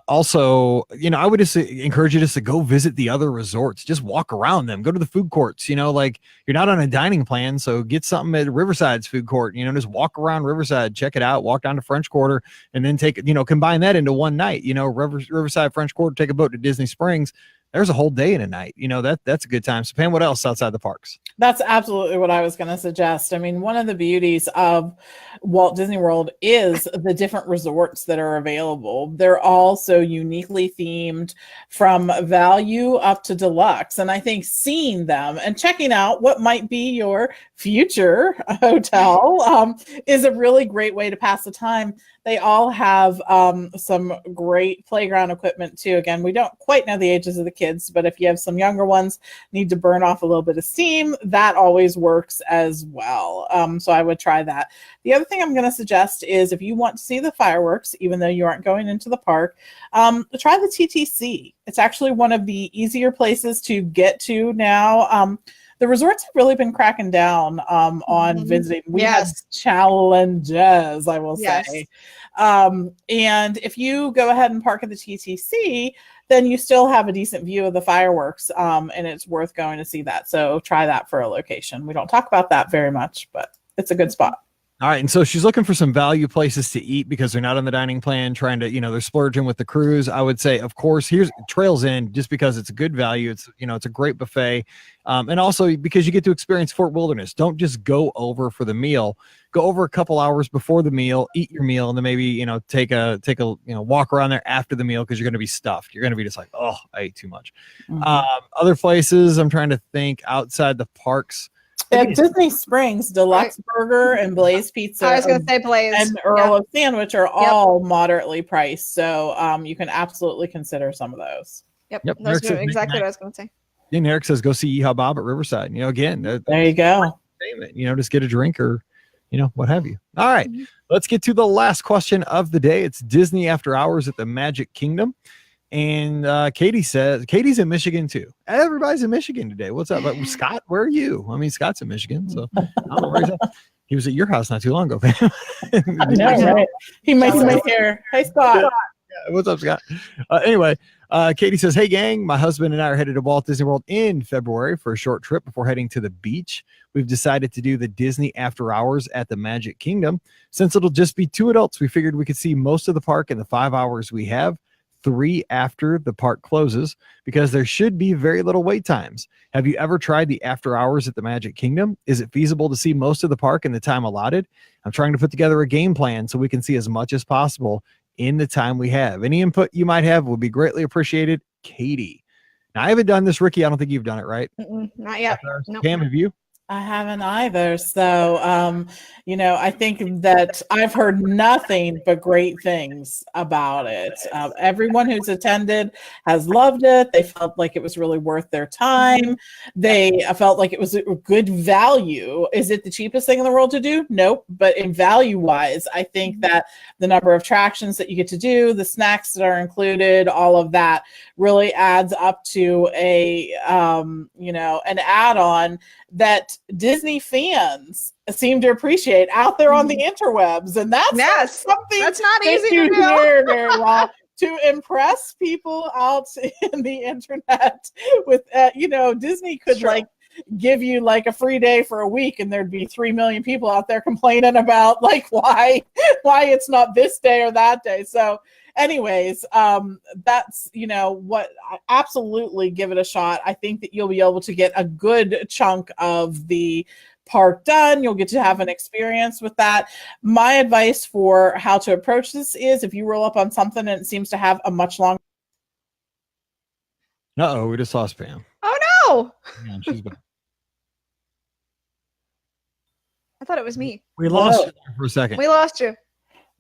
Also, I would just encourage you just to go visit the other resorts, just walk around them, go to the food courts, like you're not on a dining plan. So get something at Riverside's food court, just walk around Riverside, check it out, walk down to French Quarter, and then combine that into one night, Riverside, French Quarter, take a boat to Disney Springs. There's a whole day in a night, that's a good time. So Pam, what else outside the parks? That's absolutely what I was going to suggest. I mean, one of the beauties of Walt Disney World is the different resorts that are available. They're all so uniquely themed, from value up to deluxe. And I think seeing them and checking out what might be your future hotel is a really great way to pass the time. They all have some great playground equipment too. Again, we don't quite know the ages of the kids, but if you have some younger ones, need to burn off a little bit of steam, that always works as well. So I would try that. The other thing I'm going to suggest is if you want to see the fireworks, even though you aren't going into the park, try the TTC. It's actually one of the easier places to get to now. The resorts have really been cracking down on visiting. We have challenges, I will say. And if you go ahead and park at the TTC, then you still have a decent view of the fireworks, and it's worth going to see that. So try that for a location. We don't talk about that very much, but it's a good spot. All right. And so she's looking for some value places to eat because they're not on the dining plan, trying to, they're splurging with the cruise. I would say, of course, here's Trails End, just because it's a good value. It's, it's a great buffet. And also because you get to experience Fort Wilderness. Don't just go over for the meal, go over a couple hours before the meal, eat your meal, and then maybe, take a walk around there after the meal, because you're going to be stuffed. You're going to be just like, oh, I ate too much. Other places I'm trying to think outside the parks. At Disney Springs, Deluxe Burger and Blaze Pizza, I was going to say Blaze, and Earl of Sandwich are all moderately priced. So you can absolutely consider some of those. Yep. Those are exactly what I was going to say. And Eric says, go see Yeehaw Bob at Riverside. Again, there you go. Just get a drink or, what have you. All right, let's get to the last question of the day. It's Disney After Hours at the Magic Kingdom. And Katie says, Katie's in Michigan too. Everybody's in Michigan today. What's up? Scott, where are you? I mean, Scott's in Michigan, so I don't know where he's at. He was at your house not too long ago. Right. He might be here. Hey, Scott. Yeah, what's up, Scott? Anyway, Katie says, hey, gang, my husband and I are headed to Walt Disney World in February for a short trip before heading to the beach. We've decided to do the Disney After Hours at the Magic Kingdom. Since it'll just be 2 adults, we figured we could see most of the park in the 5 hours we have. 3 after the park closes, because there should be very little wait times. Have you ever tried the After Hours at the Magic Kingdom? Is it feasible to see most of the park in the time allotted? I'm trying to put together a game plan so we can see as much as possible in the time we have. Any input you might have would be greatly appreciated. Katie. Now, I haven't done this, Ricky. I don't think you've done it, right? Not yet. Nope. Pam, have you? I haven't either. So, I think that I've heard nothing but great things about it. Everyone who's attended has loved it. They felt like it was really worth their time. They felt like it was a good value. Is it the cheapest thing in the world to do? Nope. But in value wise, I think that the number of attractions that you get to do, the snacks that are included, all of that really adds up to an add-on that Disney fans seem to appreciate out there on the interwebs. And that's something that's not that easy you to do. hear very well. To impress people out in the internet with, Disney could give you like a free day for a week and there'd be 3 million people out there complaining about like why it's not this day or that day. So anyways, that's, what I absolutely give it a shot. I think that you'll be able to get a good chunk of the park done. You'll get to have an experience with that. My advice for how to approach this is if you roll up on something and it seems to have a much longer. Uh-oh, we just lost Pam. Oh no! Yeah, she's back. I thought it was me. We lost you there for a second. We lost you.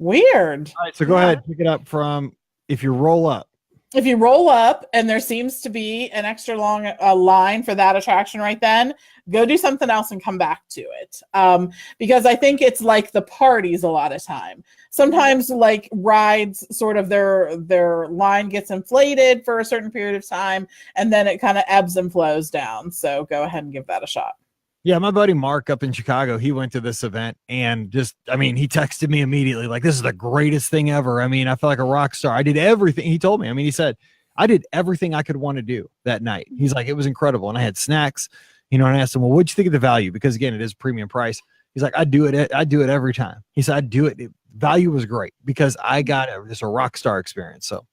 Weird. All right, so go ahead, pick it up from if you roll up. If you roll up and there seems to be an extra long line for that attraction right then, go do something else and come back to it. Because I think it's like the parties a lot of time. Sometimes like rides, sort of their line gets inflated for a certain period of time, and then it kind of ebbs and flows down. So go ahead and give that a shot. Yeah, my buddy Mark up in Chicago, he went to this event and he texted me immediately like, this is the greatest thing ever. I mean, I feel like a rock star. I did everything. He told me, he said, I did everything I could want to do that night. He's like, it was incredible. And I had snacks, and I asked him, well, what'd you think of the value? Because again, it is premium price. He's like, I do it every time. He said, I'd do it. Value was great because I got just a rock star experience. So,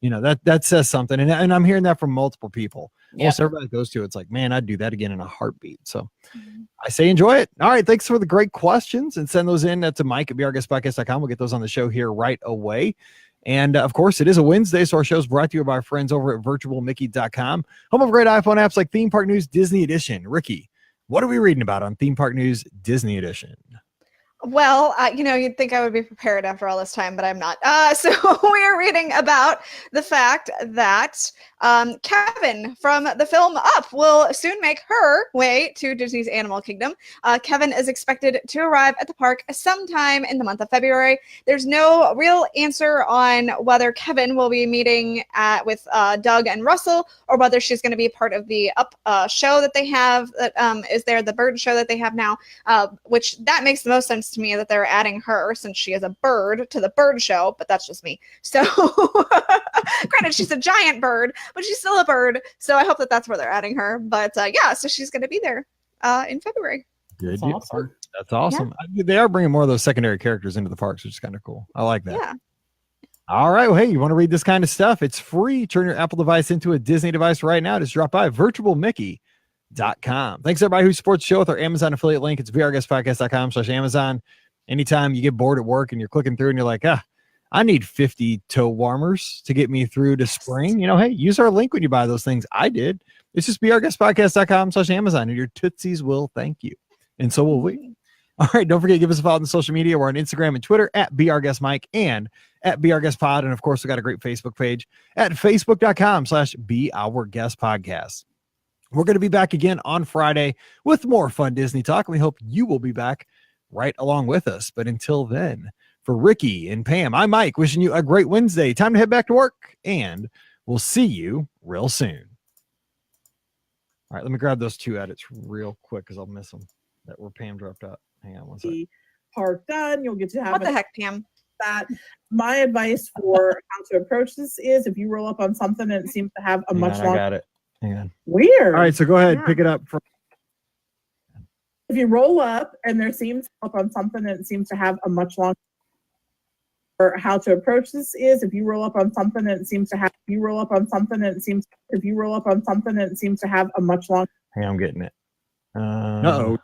that says something. And I'm hearing that from multiple people. Yeah. Almost everybody goes to it's like, man, I'd do that again in a heartbeat. So I say enjoy it. All right. Thanks for the great questions, and send those in to Mike at BeOurGuestPodcast.com. We'll get those on the show here right away. And of course, it is a Wednesday, so our show is brought to you by our friends over at virtualmickey.com, home of great iPhone apps like Theme Park News Disney Edition. Ricky, what are we reading about on Theme Park News Disney Edition? Well, you'd think I would be prepared after all this time, but I'm not. So we are reading about the fact that Kevin from the film Up will soon make her way to Disney's Animal Kingdom. Kevin is expected to arrive at the park sometime in the month of February. There's no real answer on whether Kevin will be meeting with Doug and Russell, or whether she's going to be part of the Up show that they have, that is there, the bird show that they have now, which that makes the most sense to me that they're adding her since she is a bird to the bird show, but that's just me. So granted, she's a giant bird, but she's still a bird. So I hope that that's where they're adding her. But so she's going to be there in February. Good. That's awesome. That's awesome. Yeah. They are bringing more of those secondary characters into the parks, which is kind of cool. I like that. Yeah. All right. Well, hey, you want to read this kind of stuff? It's free. Turn your Apple device into a Disney device right now. Just drop by virtualmickey.com. Thanks everybody who supports the show with our Amazon affiliate link. It's beourguestpodcast.com/Amazon. Anytime you get bored at work and you're clicking through and you're like, I need 50 toe warmers to get me through to spring. Hey, use our link when you buy those things. I did. It's just beourguestpodcast.com/Amazon, and your tootsies will thank you. And so will we. All right. Don't forget, give us a follow on social media. We're on Instagram and Twitter at beourguestmike and at beourguestpod. And of course, we got a great Facebook page at facebook.com/beourguestpodcast. We're going to be back again on Friday with more fun Disney talk. We hope you will be back right along with us. But until then, for Ricky and Pam, I'm Mike, wishing you a great Wednesday. Time to head back to work, and we'll see you real soon. All right, let me grab those 2 edits real quick because I'll miss them. That where Pam dropped out. Hang on one second. Park done. You'll get to have what the heck, Pam? That. My advice for how to approach this is if you roll up on something and it seems to have a much longer. I got it. Hang on. Weird. All right, so go ahead, pick it up from. If you roll up and there seems up on something and it seems to have a much longer. Or how to approach this is if you roll up on something and it seems to have a much longer. Hey, I'm getting it. Uh-oh.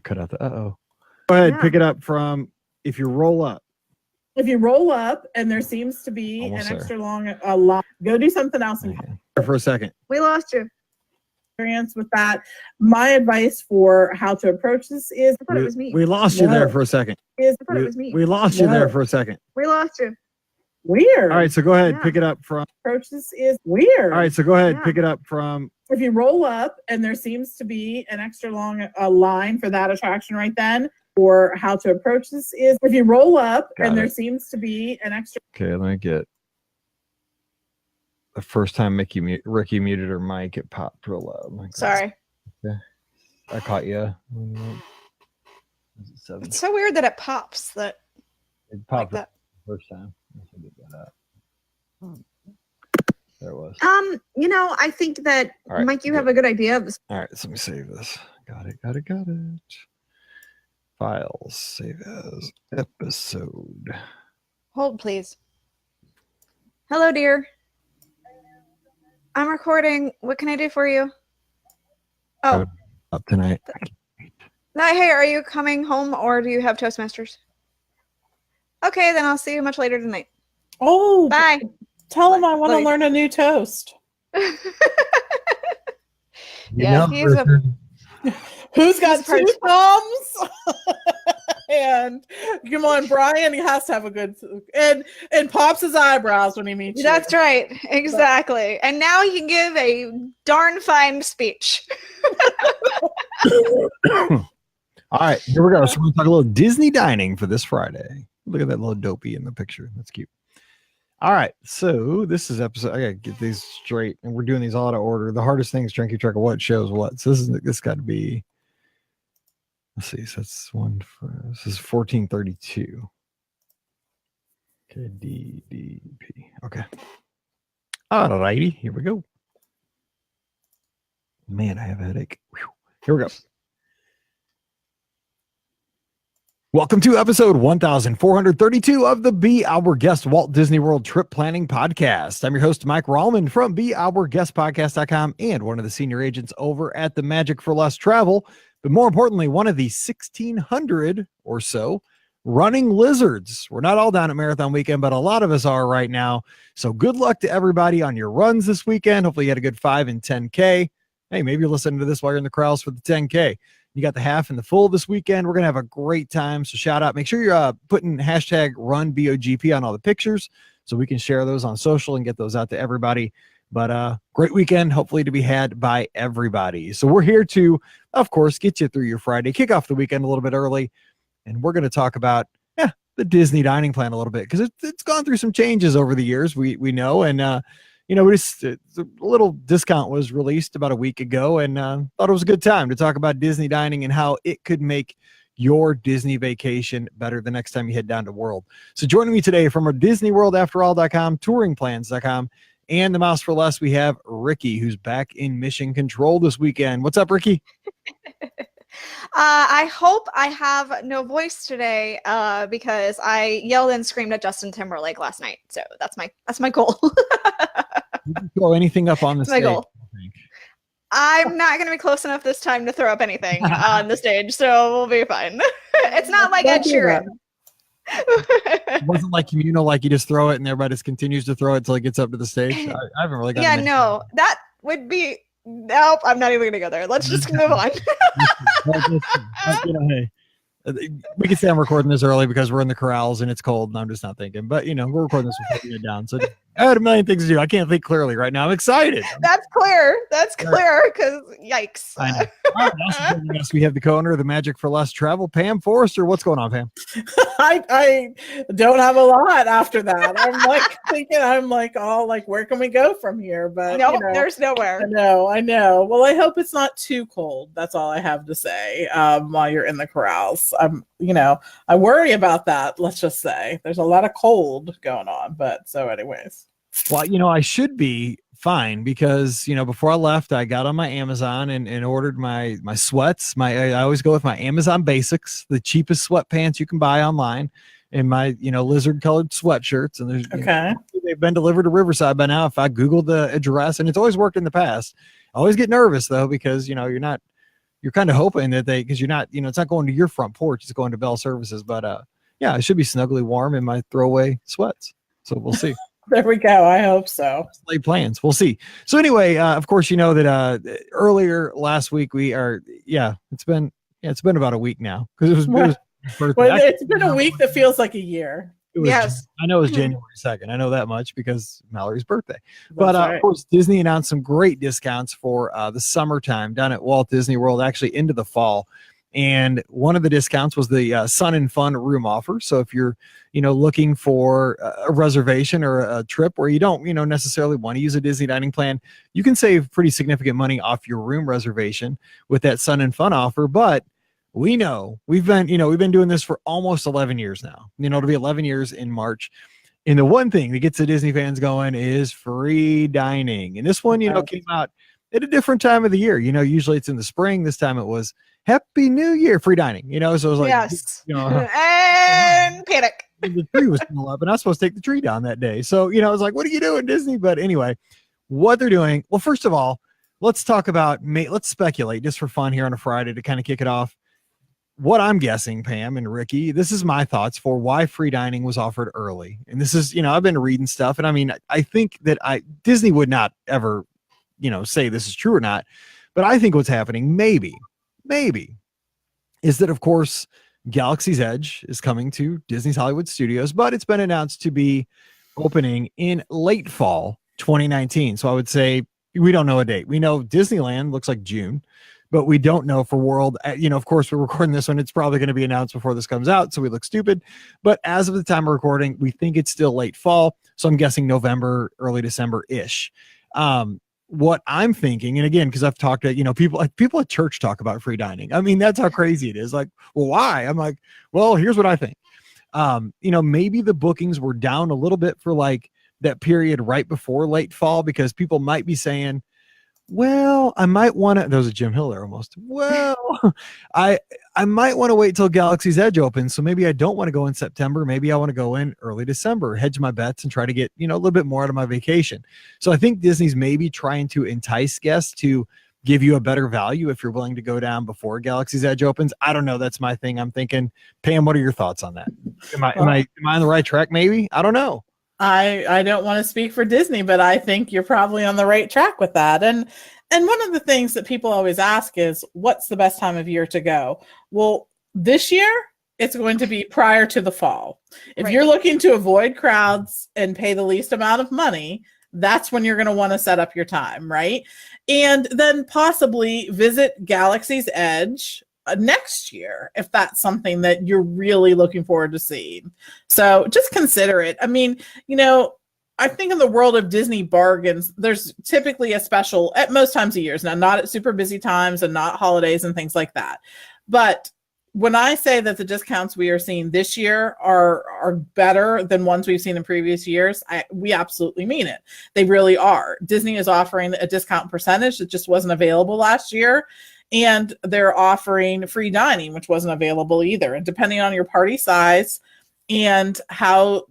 Cut out the uh-oh. Go ahead, pick it up from if you roll up. If you roll up and there seems to be extra long line, go do something else and for a second. We lost you. experience with that. My advice for how to approach this is I thought it was me. We lost you there for a second. I thought it was me. We lost you there for a second. We lost you. weird. All right, so go ahead, Yeah. pick it up from. Approach this is weird. All right, so go ahead, Yeah. pick it up from. If you roll up and there seems to be an extra long line for that attraction right then, or how to approach this is if you roll up Got and there it. seems to be an extra. Okay, let me get. The first time Ricky muted her mic, it popped real loud. My God. Sorry. I caught you. Seven. It's so weird that it pops that It like popped that. the first time. Let's get that up. There it was. I think that All right, Mike, you good. have a good idea of this. All right, so let me save this. Got it. Files, save as episode. Hold, please. Hello, dear. I'm recording. What can I do for you? Oh, Up tonight. hey, are you coming home or do you have Toastmasters? Okay, then I'll see you much later tonight. Oh, Bye. tell him I want to Like- learn a new toast. Yeah, he's a- Who's got He's two thumbs? And come on, Brian, he has to have a good and pops his eyebrows when he meets That's you. right. Exactly. And now he can give a darn fine speech. All right, here we go. So we're going to talk a little Disney dining for this Friday. Look at that little dopey in the picture. That's cute. All right, so this is episode. I got to get these straight, and we're doing these all out of order. The hardest thing is trying to keep track of what shows what. So this got to be. Let's see. So that's this is 1432. Okay, DDP. Okay. All righty, here we go. Man, I have a headache. Whew. Here we go. Welcome to episode 1432 of the Be Our Guest Walt Disney World Trip Planning Podcast. I'm your host, Mike Rallman from BeOurGuestPodcast.com and one of the senior agents over at the Magic for Less Travel, but more importantly, one of the 1,600 or so running lizards. We're not all down at Marathon Weekend, but a lot of us are right now. So good luck to everybody on your runs this weekend. Hopefully you had a good 5 and 10K. Hey, maybe you're listening to this while you're in the corrals for the 10K. You got the half and the full this weekend. We're going to have a great time. So shout out. Make sure you're putting hashtag RunBOGP on all the pictures so we can share those on social and get those out to everybody. But great weekend, hopefully to be had by everybody. So we're here to, of course, get you through your Friday, kick off the weekend a little bit early. And we're going to talk about the Disney dining plan a little bit because it's gone through some changes over the years. We know. And, the little discount was released about a week ago and thought it was a good time to talk about Disney dining and how it could make your Disney vacation better the next time you head down to World. So joining me today from our DisneyWorldAfterAll.com, touringplans.com, and the Mouse for Less, we have Ricky, who's back in mission control this weekend. What's up, Ricky? I hope I have no voice today because I yelled and screamed at Justin Timberlake last night. So that's my goal. You can throw anything up on the That's my stage. goal. I think. I'm not going to be close enough this time to throw up anything on the stage, so we'll be fine. It's not like Ed Don't do Sheeran. It wasn't like communal, like you just throw it and everybody just continues to throw it until it gets up to the stage. I haven't really gotten Yeah, into no, that would be. Nope, I'm not even going to go there. Let's just move on. Hey, we can say I'm recording this early because we're in the corrals and it's cold and I'm just not thinking. But we're recording this before we get down. So I had a million things to do. I can't think clearly right now. I'm excited. That's clear. That's clear because yikes. I know. All right, also joining us, we have the co-owner of the Magic for Less Travel, Pam Forrester. What's going on, Pam? I don't have a lot after that. I'm like, where can we go from here? But No, there's nowhere. I know. Well, I hope it's not too cold. That's all I have to say. While you're in the corrals, I worry about that. Let's just say there's a lot of cold going on. But so, anyways. Well, I should be fine because, before I left, I got on my Amazon and ordered my sweats. I always go with my Amazon Basics, the cheapest sweatpants you can buy online, and my, lizard colored sweatshirts. And there's, Okay. they've been delivered to Riverside by now. If I Google the address, and it's always worked in the past. I always get nervous though, because, you're kind of hoping that because you're not, it's not going to your front porch, it's going to Bell Services. But, I should be snugly warm in my throwaway sweats. So we'll see. There we go. I hope so. Late plans. We'll see. So anyway, of course, you know that earlier last week it's been about a week now because it was birthday. Well, it's been a week that feels like a year. Yes. I know it was January 2nd. I know that much because Mallory's birthday. That's But right. of course, Disney announced some great discounts for the summertime down at Walt Disney World, actually into the fall. And one of the discounts was the Sun and Fun room offer. So if you're, looking for a reservation or a trip where you don't, necessarily want to use a Disney dining plan, you can save pretty significant money off your room reservation with that Sun and Fun offer. But we know we've been doing this for almost 11 years now. It'll be 11 years in March. And the one thing that gets the Disney fans going is free dining. And this one, came out at a different time of the year. Usually it's in the spring. This time it was Happy New Year free dining. So it was like, yes. And panic. The tree was still up and I was supposed to take the tree down that day. So, I was like, what are you doing, Disney? But anyway, what they're doing. Well, first of all, let's talk about, let's speculate just for fun here on a Friday to kind of kick it off. What I'm guessing, Pam and Ricky, this is my thoughts for why free dining was offered early. And this is, I've been reading stuff and I mean, I think that Disney would not ever, say this is true or not, but I think what's happening maybe is that, of course, Galaxy's Edge is coming to Disney's Hollywood Studios, but it's been announced to be opening in late fall 2019. So I would say we don't know a date. We know Disneyland looks like June, but we don't know for World. Of course, we're recording this one. It's probably going to be announced before this comes out, so we look stupid. But as of the time of recording, we think it's still late fall. So I'm guessing November, early December-ish. What I'm thinking, and again, because I've talked to, people at church talk about free dining. I mean, that's how crazy it is. Like, well, why? I'm like, well, here's what I think. Maybe the bookings were down a little bit for like that period right before late fall, because people might be saying, well, I might want to, there was a Jim Hill there almost. Well, I might want to wait till Galaxy's Edge opens. So maybe I don't want to go in September. Maybe I want to go in early December, hedge my bets and try to get, a little bit more out of my vacation. So I think Disney's maybe trying to entice guests to give you a better value if you're willing to go down before Galaxy's Edge opens. I don't know. That's my thing. I'm thinking, Pam, what are your thoughts on that? Am I on the right track? Maybe. I don't know. I don't want to speak for Disney, but I think you're probably on the right track with that. And one of the things that people always ask is, what's the best time of year to go? Well, this year, it's going to be prior to the fall. If you're looking to avoid crowds and pay the least amount of money, that's when you're going to want to set up your time, right? And then possibly visit Galaxy's Edge next year, if that's something that you're really looking forward to seeing. So just consider it. I mean, I think in the world of Disney bargains, there's typically a special at most times of years. Now, not at super busy times and not holidays and things like that. But when I say that the discounts we are seeing this year are better than ones we've seen in previous years, we absolutely mean it. They really are. Disney is offering a discount percentage that just wasn't available last year. And they're offering free dining, which wasn't available either. And depending on your party size and how,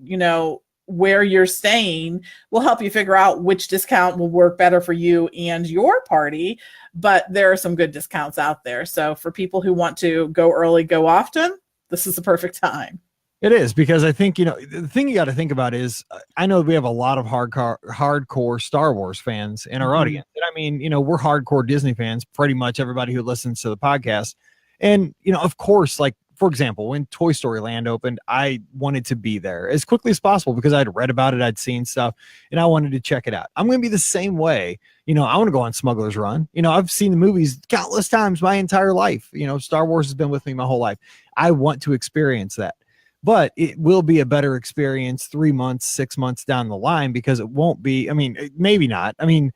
where you're staying, will help you figure out which discount will work better for you and your party. But there are some good discounts out there. So for people who want to go early, go often, this is the perfect time. It is, because I think, the thing you got to think about is, I know we have a lot of hardcore Star Wars fans in our audience. And I mean, we're hardcore Disney fans, pretty much everybody who listens to the podcast. And, of course, like, for example, when Toy Story Land opened, I wanted to be there as quickly as possible because I'd read about it, I'd seen stuff, and I wanted to check it out. I'm going to be the same way. I want to go on Smuggler's Run. I've seen the movies countless times my entire life. Star Wars has been with me my whole life. I want to experience that. But it will be a better experience 3 months, 6 months down the line, because it won't be, maybe not. I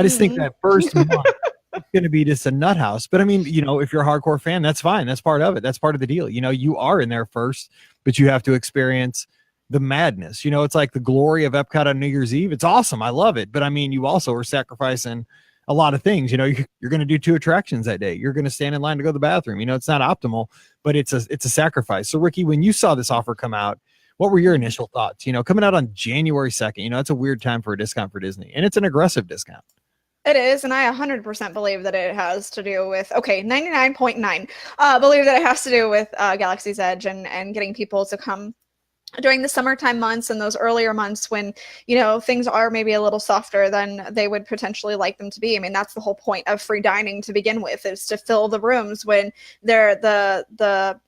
just think that first month it's going to be just a nut house. But if you're a hardcore fan, that's fine. That's part of it. That's part of the deal. You are in there first, but you have to experience the madness. It's like the glory of Epcot on New Year's Eve. It's awesome. I love it. But you also are sacrificing a lot of things. You're going to do 2 attractions that day. You're going to stand in line to go to the bathroom. It's not optimal, but it's a sacrifice. So Ricky, when you saw this offer come out, what were your initial thoughts? Coming out on January 2nd, it's a weird time for a discount for Disney, and it's an aggressive discount. It is, and I 100% believe that it has to do with, 99.9, believe that it has to do with Galaxy's Edge and getting people to come during the summertime months and those earlier months when, you know, things are maybe a little softer than they would potentially like them to be. I mean, that's the whole point of free dining to begin with, is to fill the rooms when they're the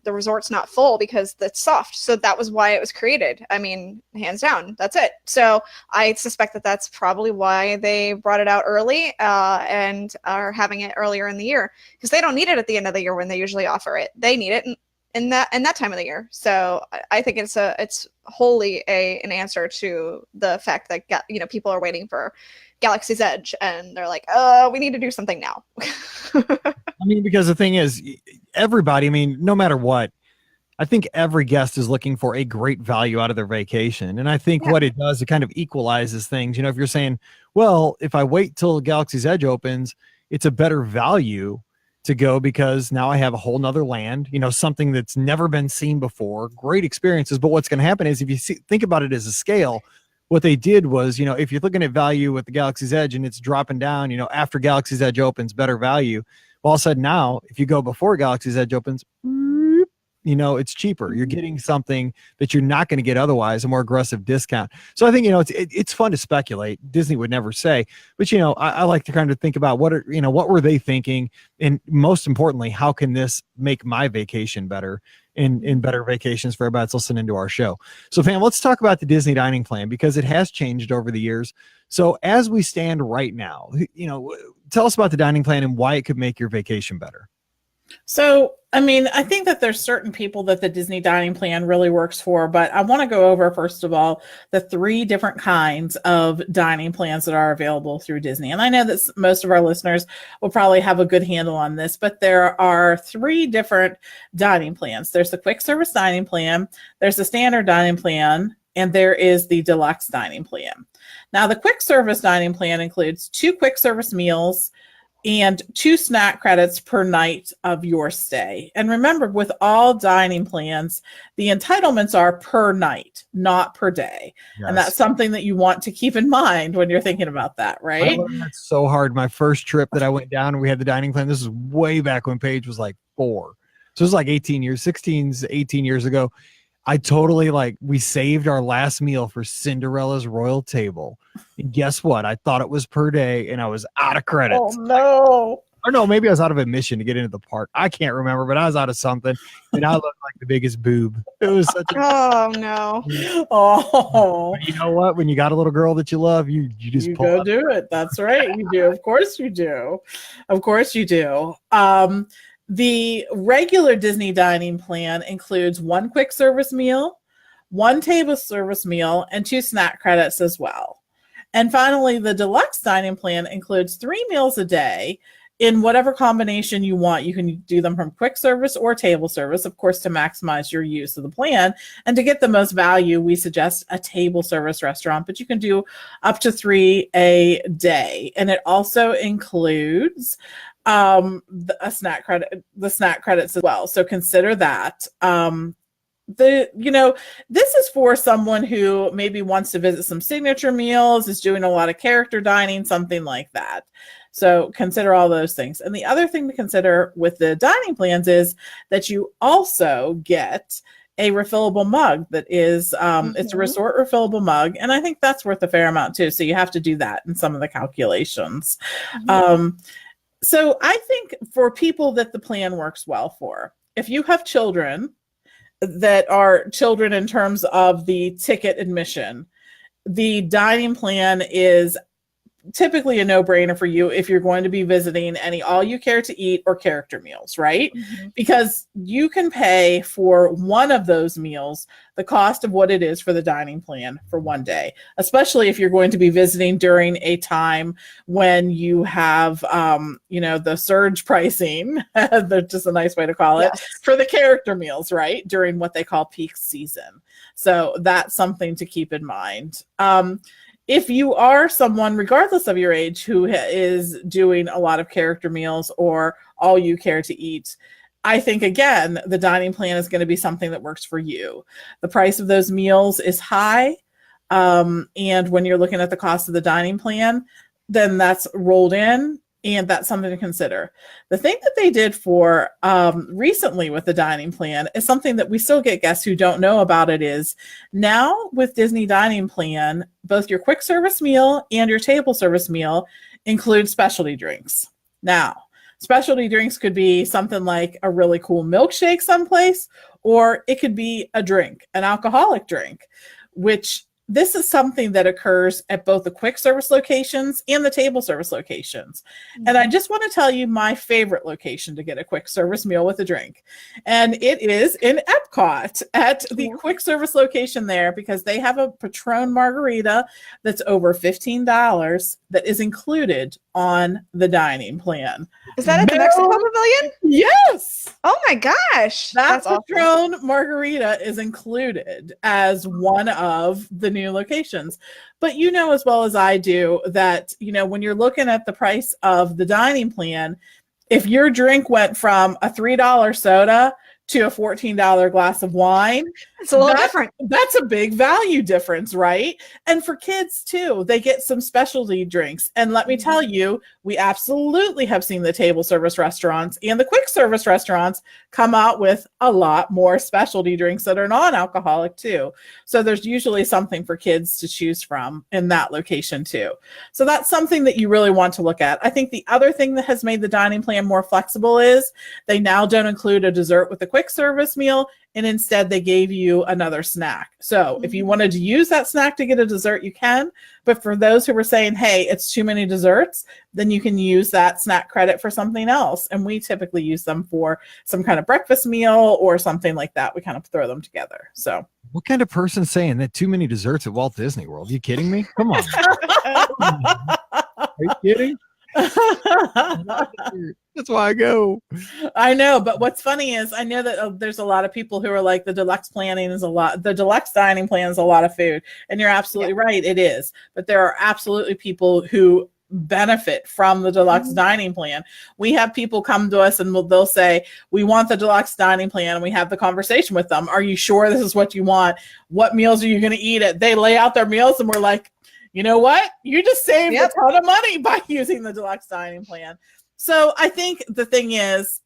resort's not full because it's soft. So that was why it was created. I mean, hands down, that's it. So I suspect that that's probably why they brought it out early and are having it earlier in the year, because they don't need it at the end of the year when they usually offer it. They need it in that time of the year. So I think it's wholly an answer to the fact that, you know, people are waiting for Galaxy's Edge and they're like, we need to do something now. I mean, because the thing is, everybody, I mean, no matter what, I think every guest is looking for a great value out of their vacation. And I think what it does, it kind of equalizes things. You know, if you're saying, well, if I wait till Galaxy's Edge opens, it's a better value to go because now I have a whole nother land, you know, something that's never been seen before, great experiences. But what's going to happen is, if you think about it as a scale, what they did was, you know, if you're looking at value with the Galaxy's Edge and it's dropping down, you know, after Galaxy's Edge opens, better value. Well, all of a sudden now, if you go before Galaxy's Edge opens, you know, it's cheaper. You're getting something that you're not going to get otherwise, a more aggressive discount. So I think, you know, it's fun to speculate. Disney would never say, but, you know, I like to kind of think about what were they thinking? And most importantly, how can this make my vacation better and better vacations for everybody that's listening to our show? So fam, let's talk about the Disney dining plan, because it has changed over the years. So as we stand right now, you know, tell us about the dining plan and why it could make your vacation better. So, I mean, I think that there's certain people that the Disney dining plan really works for, but I want to go over, first of all, the 3 different kinds of dining plans that are available through Disney. And I know that most of our listeners will probably have a good handle on this, but there are 3 different dining plans. There's the quick service dining plan, there's the standard dining plan, and there is the deluxe dining plan. Now, the quick service dining plan includes 2 quick service meals and 2 snack credits per night of your stay. And remember, with all dining plans, the entitlements are per night, not per day. Yes. And that's something that you want to keep in mind when you're thinking about that, right? I learned that so hard. My first trip that I went down and we had the dining plan, this is way back when Paige was like 4. So it was like 18 years ago. I totally, we saved our last meal for Cinderella's Royal Table. And guess what? I thought it was per day and I was out of credits. Oh, no. Or no, maybe I was out of admission to get into the park. I can't remember, but I was out of something. And I looked like the biggest boob. It was such a... Oh, no. Oh. But you know what? When you got a little girl that you love, you just you pull go up. Do it. That's right. You do. Of course you do. Of course you do. The regular Disney dining plan includes 1 quick service meal, 1 table service meal, and 2 snack credits as well. And finally, the deluxe dining plan includes 3 meals a day in whatever combination you want. You can do them from quick service or table service, of course, to maximize your use of the plan. And to get the most value, we suggest a table service restaurant, but you can do up to 3 a day. And it also includes the snack credits as well. So consider that. This is for someone who maybe wants to visit some signature meals, is doing a lot of character dining, something like that. So consider all those things. And the other thing to consider with the dining plans is that you also get a refillable mug that is, it's a resort refillable mug. And I think that's worth a fair amount too. So you have to do that in some of the calculations. So I think for people that the plan works well for, if you have children that are children in terms of the ticket admission, the dining plan is typically a no-brainer for you if you're going to be visiting any all you care to eat or character meals, right? Because you can pay for one of those meals the cost of what it is for the dining plan for one day, especially if you're going to be visiting during a time when you have the surge pricing, that's just a nice way to call it, for the character meals, right, during what they call peak season. So that's something to keep in mind. If you are someone, regardless of your age, who is doing a lot of character meals or all you care to eat, I think, again, the dining plan is going to be something that works for you. The price of those meals is high. And when you're looking at the cost of the dining plan, then that's rolled in. And that's something to consider. The thing that they did for recently with the dining plan is something that we still get guests who don't know about. It is now with Disney Dining Plan, both your quick service meal and your table service meal include specialty drinks. Now, specialty drinks could be something like a really cool milkshake someplace, or it could be a drink, an alcoholic drink, which this is something that occurs at both the quick service locations and the table service locations. Mm-hmm. And I just want to tell you my favorite location to get a quick service meal with a drink. And it is in Epcot at the quick service location there, because they have a Patron margarita that's over $15 that is included on the dining plan. Is that at the Mexico Pavilion? Yes. Oh my gosh. That Patron margarita is included as one of the new locations. But you know as well as I do that, you know, when you're looking at the price of the dining plan, if your drink went from a $3 soda to a $14 glass of wine, it's a little different. That's a big value difference, right? And for kids too, they get some specialty drinks. And let me tell you, we absolutely have seen the table service restaurants and the quick service restaurants come out with a lot more specialty drinks that are non-alcoholic too. So there's usually something for kids to choose from in that location too. So that's something that you really want to look at. I think the other thing that has made the dining plan more flexible is they now don't include a dessert with a quick service meal, and instead they gave you another snack. So if you wanted to use that snack to get a dessert, you can. But for those who were saying, hey, it's too many desserts, then you can use that snack credit for something else. And we typically use them for some kind of breakfast meal or something like that. We kind of throw them together. So what kind of person saying that too many desserts at Walt Disney World? Are you kidding me? Come on. Are you kidding? That's why I go. I know, but what's funny is I know that there's a lot of people who are like, the deluxe planning is the deluxe dining plan is a lot of food, and you're absolutely right, it is. But there are absolutely people who benefit from the deluxe dining plan. We have people come to us and they'll say, we want the deluxe dining plan, and we have the conversation with them. Are you sure this is what you want? What meals are you going to eat it? They lay out their meals and we're like, you know what? You just saved a ton of money by using the deluxe dining plan. So I think the thing is,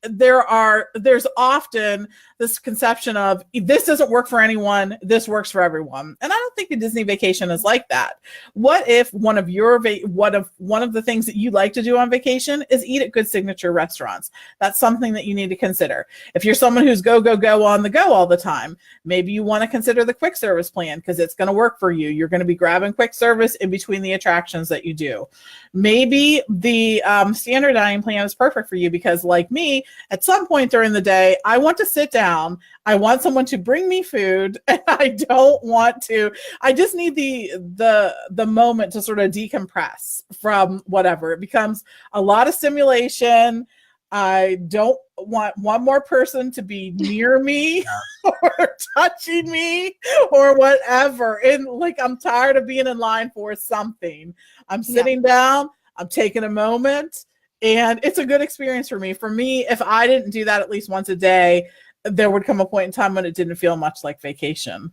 there's often this conception of this doesn't work for anyone, this works for everyone. And I don't think a Disney vacation is like that. What if one of the things that you like to do on vacation is eat at good signature restaurants? That's something that you need to consider. If you're someone who's go on the go all the time, maybe you want to consider the quick service plan because it's going to work for you. You're going to be grabbing quick service in between the attractions that you do. Maybe the standard dining plan is perfect for you because, like me, at some point during the day, I want to sit down. I want someone to bring me food, and I just need the moment to sort of decompress from whatever. It becomes a lot of stimulation. I don't want one more person to be near me or touching me or whatever. And like, I'm tired of being in line for something. I'm sitting down, I'm taking a moment, and it's a good experience for me. For me, if I didn't do that at least once a day, there would come a point in time when it didn't feel much like vacation.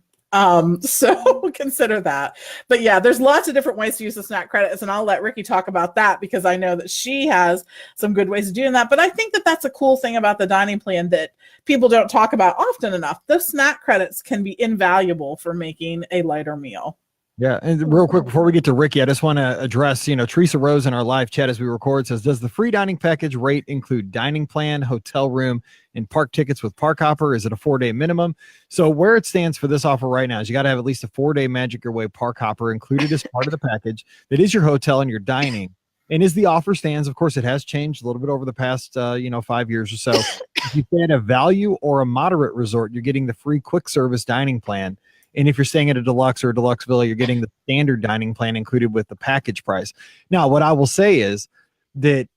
So consider that. But yeah, there's lots of different ways to use the snack credits, and I'll let Ricky talk about that because I know that she has some good ways of doing that. But I think that that's a cool thing about the dining plan that people don't talk about often enough. Those snack credits can be invaluable for making a lighter meal. Yeah, and real quick before we get to Ricky, I just want to address, Teresa Rose in our live chat as we record says, does the free dining package rate include dining plan, hotel room, and park tickets with Park Hopper? Is it a 4-day minimum? So where it stands for this offer right now is you got to have at least a 4-day Magic Your Way Park Hopper included as part of the package. That is your hotel and your dining. And as the offer stands, of course, it has changed a little bit over the past, 5 years or so. If you stay at a value or a moderate resort, you're getting the free quick service dining plan. And if you're staying at a deluxe or a deluxe villa, you're getting the standard dining plan included with the package price. Now, what I will say is that,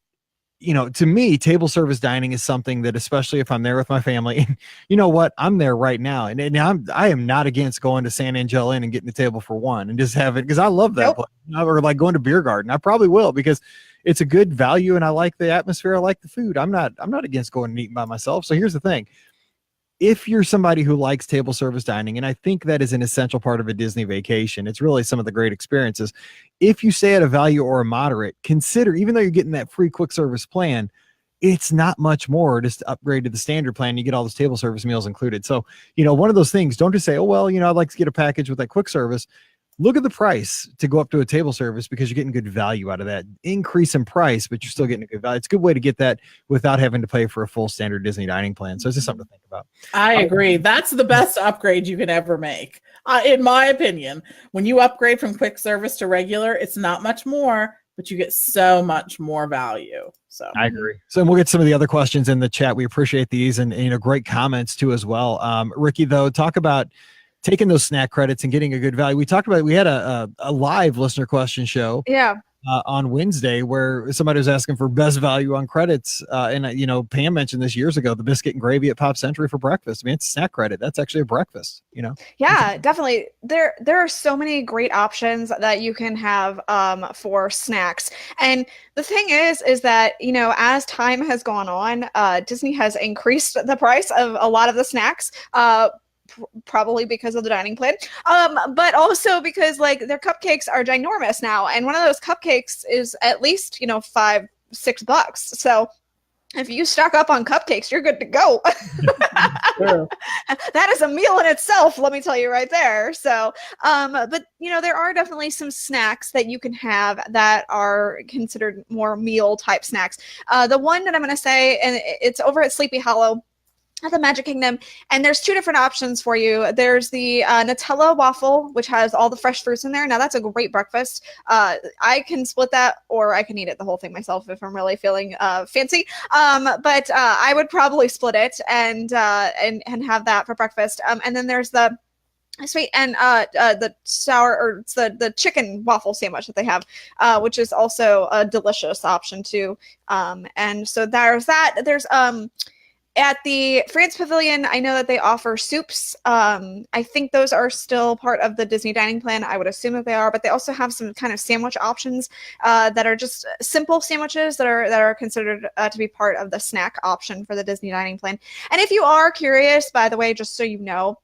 to me, table service dining is something that, especially if I'm there with my family, you know what, I'm there right now. And I am not against going to San Angelo Inn and getting a table for one and just have it because I love that place. Or like going to Beer Garden. I probably will because it's a good value and I like the atmosphere. I like the food. I'm not against going and eating by myself. So here's the thing. if you're somebody who likes table service dining, and I think that is an essential part of a Disney vacation, it's really some of the great experiences. If you stay at a value or a moderate, consider, even though you're getting that free quick service plan, it's not much more just to upgrade to the standard plan. You get all those table service meals included. So, one of those things, don't just say, oh, well, I'd like to get a package with that quick service. Look at the price to go up to a table service because you're getting good value out of that. Increase in price, but you're still getting a good value. It's a good way to get that without having to pay for a full standard Disney dining plan. So it's just something to think about. I agree. That's the best upgrade you can ever make. In my opinion, when you upgrade from quick service to regular, it's not much more, but you get so much more value. So I agree. So we'll get some of the other questions in the chat. We appreciate these and great comments too as well. Ricky, though, talk about taking those snack credits and getting a good value. We talked about, we had a live listener question show on Wednesday where somebody was asking for best value on credits. And Pam mentioned this years ago, the biscuit and gravy at Pop Century for breakfast. I mean, it's a snack credit. That's actually a breakfast, Yeah, definitely. There are so many great options that you can have for snacks. And the thing is that, as time has gone on, Disney has increased the price of a lot of the snacks, probably because of the dining plan, but also because their cupcakes are ginormous now, and one of those cupcakes is at least $5-6. So if you stock up on cupcakes, you're good to go. Sure. That is a meal in itself, let me tell you right there. So but there are definitely some snacks that you can have that are considered more meal type snacks. The one that I'm going to say, and it's over at Sleepy Hollow at the Magic Kingdom, and there's two different options for you. There's the Nutella waffle, which has all the fresh fruits in there. Now that's a great breakfast. I can split that, or I can eat it the whole thing myself if I'm really feeling fancy. But I would probably split it and have that for breakfast. And then there's the sweet and the sour, or it's the chicken waffle sandwich that they have, which is also a delicious option too. And so there's that. There's at the France Pavilion, I know that they offer soups. I think those are still part of the Disney dining plan. I would assume that they are, but they also have some kind of sandwich options that are just simple sandwiches that are considered to be part of the snack option for the Disney dining plan. And if you are curious, by the way, just so you know,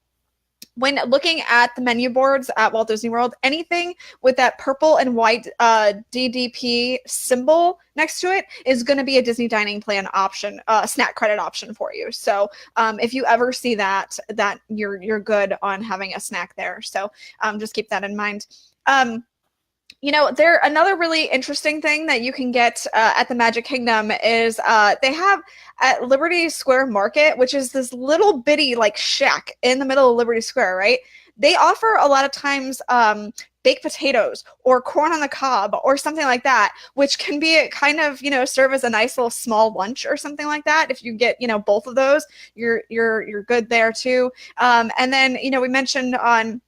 when looking at the menu boards at Walt Disney World, anything with that purple and white DDP symbol next to it is going to be a Disney dining plan option, snack credit option for you. So if you ever see that you're good on having a snack there. So just keep that in mind. Another really interesting thing that you can get at the Magic Kingdom is they have at Liberty Square Market, which is this little bitty shack in the middle of Liberty Square, right? They offer a lot of times baked potatoes or corn on the cob or something like that, which can be kind of, serve as a nice little small lunch or something like that. If you get, both of those, you're good there too. And then, we mentioned on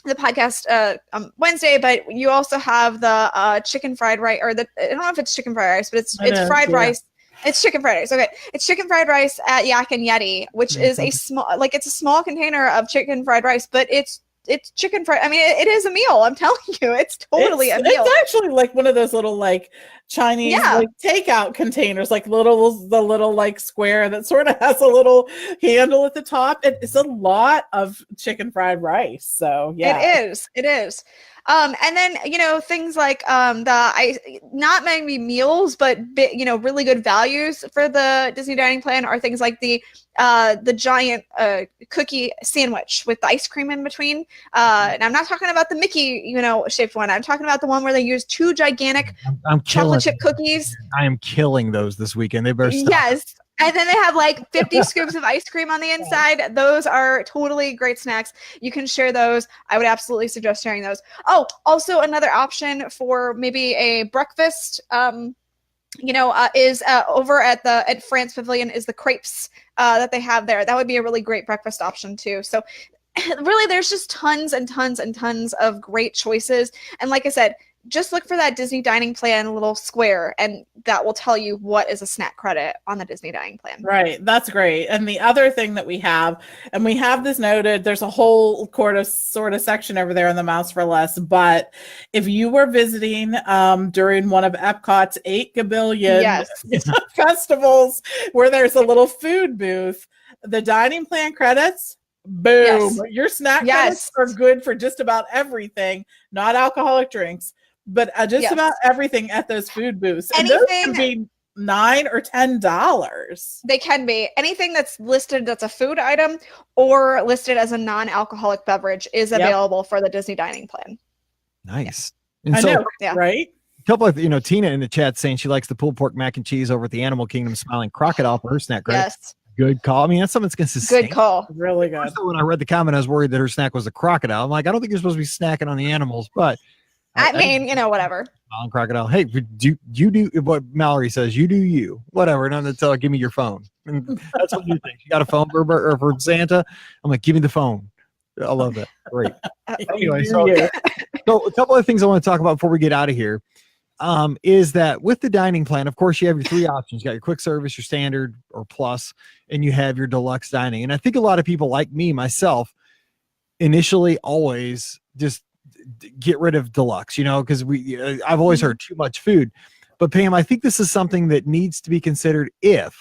the podcast Wednesday, but you also have the chicken fried rice, or I don't know if it's chicken fried rice, but it's fried rice. It's chicken fried rice. Okay. It's chicken fried rice at Yak and Yeti, which is a small, it's a small container of chicken fried rice, but it's chicken fried. I mean, it is a meal. I'm telling you, it's totally a meal. It's actually one of those little Chinese takeout containers, the little square that sort of has a little handle at the top. It's a lot of chicken fried rice. So yeah, it is. And then, things like not maybe meals, but really good values for the Disney dining plan are things like the giant cookie sandwich with the ice cream in between. And I'm not talking about the Mickey, shaped one. I'm talking about the one where they use two gigantic chocolate chip cookies. I am killing those this weekend. They better stop. Yes. And then they have 50 scoops of ice cream on the inside. Those are totally great snacks. You can share those. I would absolutely suggest sharing those. Oh, also another option for maybe a breakfast, is over at France Pavilion is the crepes that they have there. That would be a really great breakfast option too. So really, there's just tons and tons and tons of great choices. And like I said, just look for that Disney dining plan little square, and that will tell you what is a snack credit on the Disney dining plan. Right. That's great. And the other thing that we have, and we have this noted, there's a whole sort of section over there on the Mouse for Less. But if you were visiting during one of Epcot's 8 gabillion festivals where there's a little food booth, the dining plan credits, boom, your snack credits are good for just about everything, not alcoholic drinks, but just about everything at those food booths. And those can be $9 or $10. They can be. Anything that's listed that's a food item or listed as a non-alcoholic beverage is available for the Disney dining plan. Nice. And I know, right? A couple of, Tina in the chat saying she likes the pulled pork mac and cheese over at the Animal Kingdom Smiling Crocodile for her snack credit. Yes. Good call. I mean, that's something that's going to sustain. Good call. Really good. So when I read the comment, I was worried that her snack was a crocodile. I'm like, I don't think you're supposed to be snacking on the animals, but I mean, whatever. On crocodile. Hey, you do what Mallory says. You do you. Whatever. None of that. Give me your phone. And that's what you think. You got a phone for Santa? I'm like, give me the phone. I love that. Great. Anyway, so a couple of things I want to talk about before we get out of here. Is that with the dining plan, of course, you have your 3 options. You got your quick service, your standard or plus, and you have your deluxe dining. And I think a lot of people like me, myself, initially always just get rid of deluxe, because I've always heard too much food. But Pam, I think this is something that needs to be considered if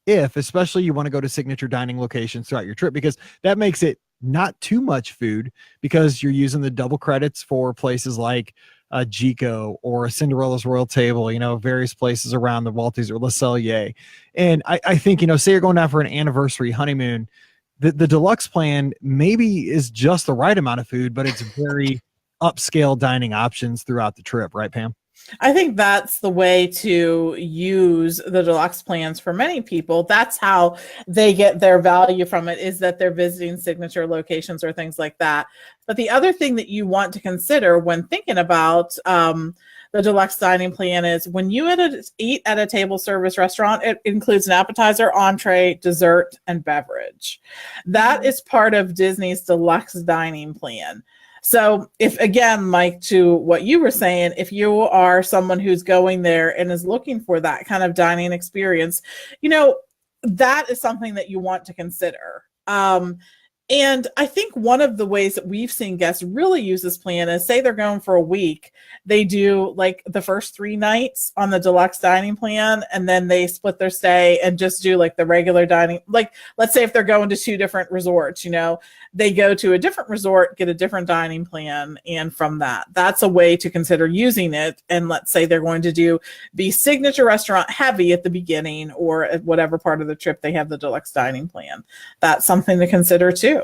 especially you want to go to signature dining locations throughout your trip, because that makes it not too much food because you're using the double credits for places like a Jico or a Cinderella's Royal Table, various places around the Walt Disney or Le Cellier. And I think, say you're going down for an anniversary honeymoon, the deluxe plan maybe is just the right amount of food, but it's very upscale dining options throughout the trip. Right, Pam? I think that's the way to use the deluxe plans for many people. That's how they get their value from it, is that they're visiting signature locations or things like that. But the other thing that you want to consider when thinking about the deluxe dining plan is when you eat at a table service restaurant, it includes an appetizer, entree, dessert, and beverage. That is part of Disney's deluxe dining plan. So if, again, Mike, to what you were saying, if you are someone who's going there and is looking for that kind of dining experience, that is something that you want to consider. And I think one of the ways that we've seen guests really use this plan is, say they're going for a week, they do like the first 3 nights on the deluxe dining plan, and then they split their stay and just do like the regular dining. Like, let's say if they're going to 2 different resorts, they go to a different resort, get a different dining plan, and from that's a way to consider using it. And let's say they're going to be signature restaurant heavy at the beginning, or at whatever part of the trip they have the deluxe dining plan. That's something to consider too.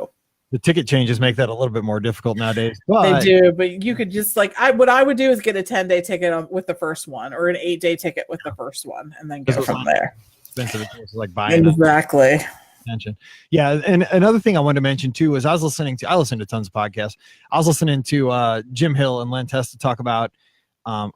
The ticket changes make that a little bit more difficult nowadays. They do, but you could just what I would do is get a 10-day ticket with the first one, or an 8-day ticket with the first one, and then go from there. Expensive, it's like buying exactly. Attention. Yeah, and another thing I wanted to mention too is I listen to tons of podcasts. I was listening to Jim Hill and Len Testa talk about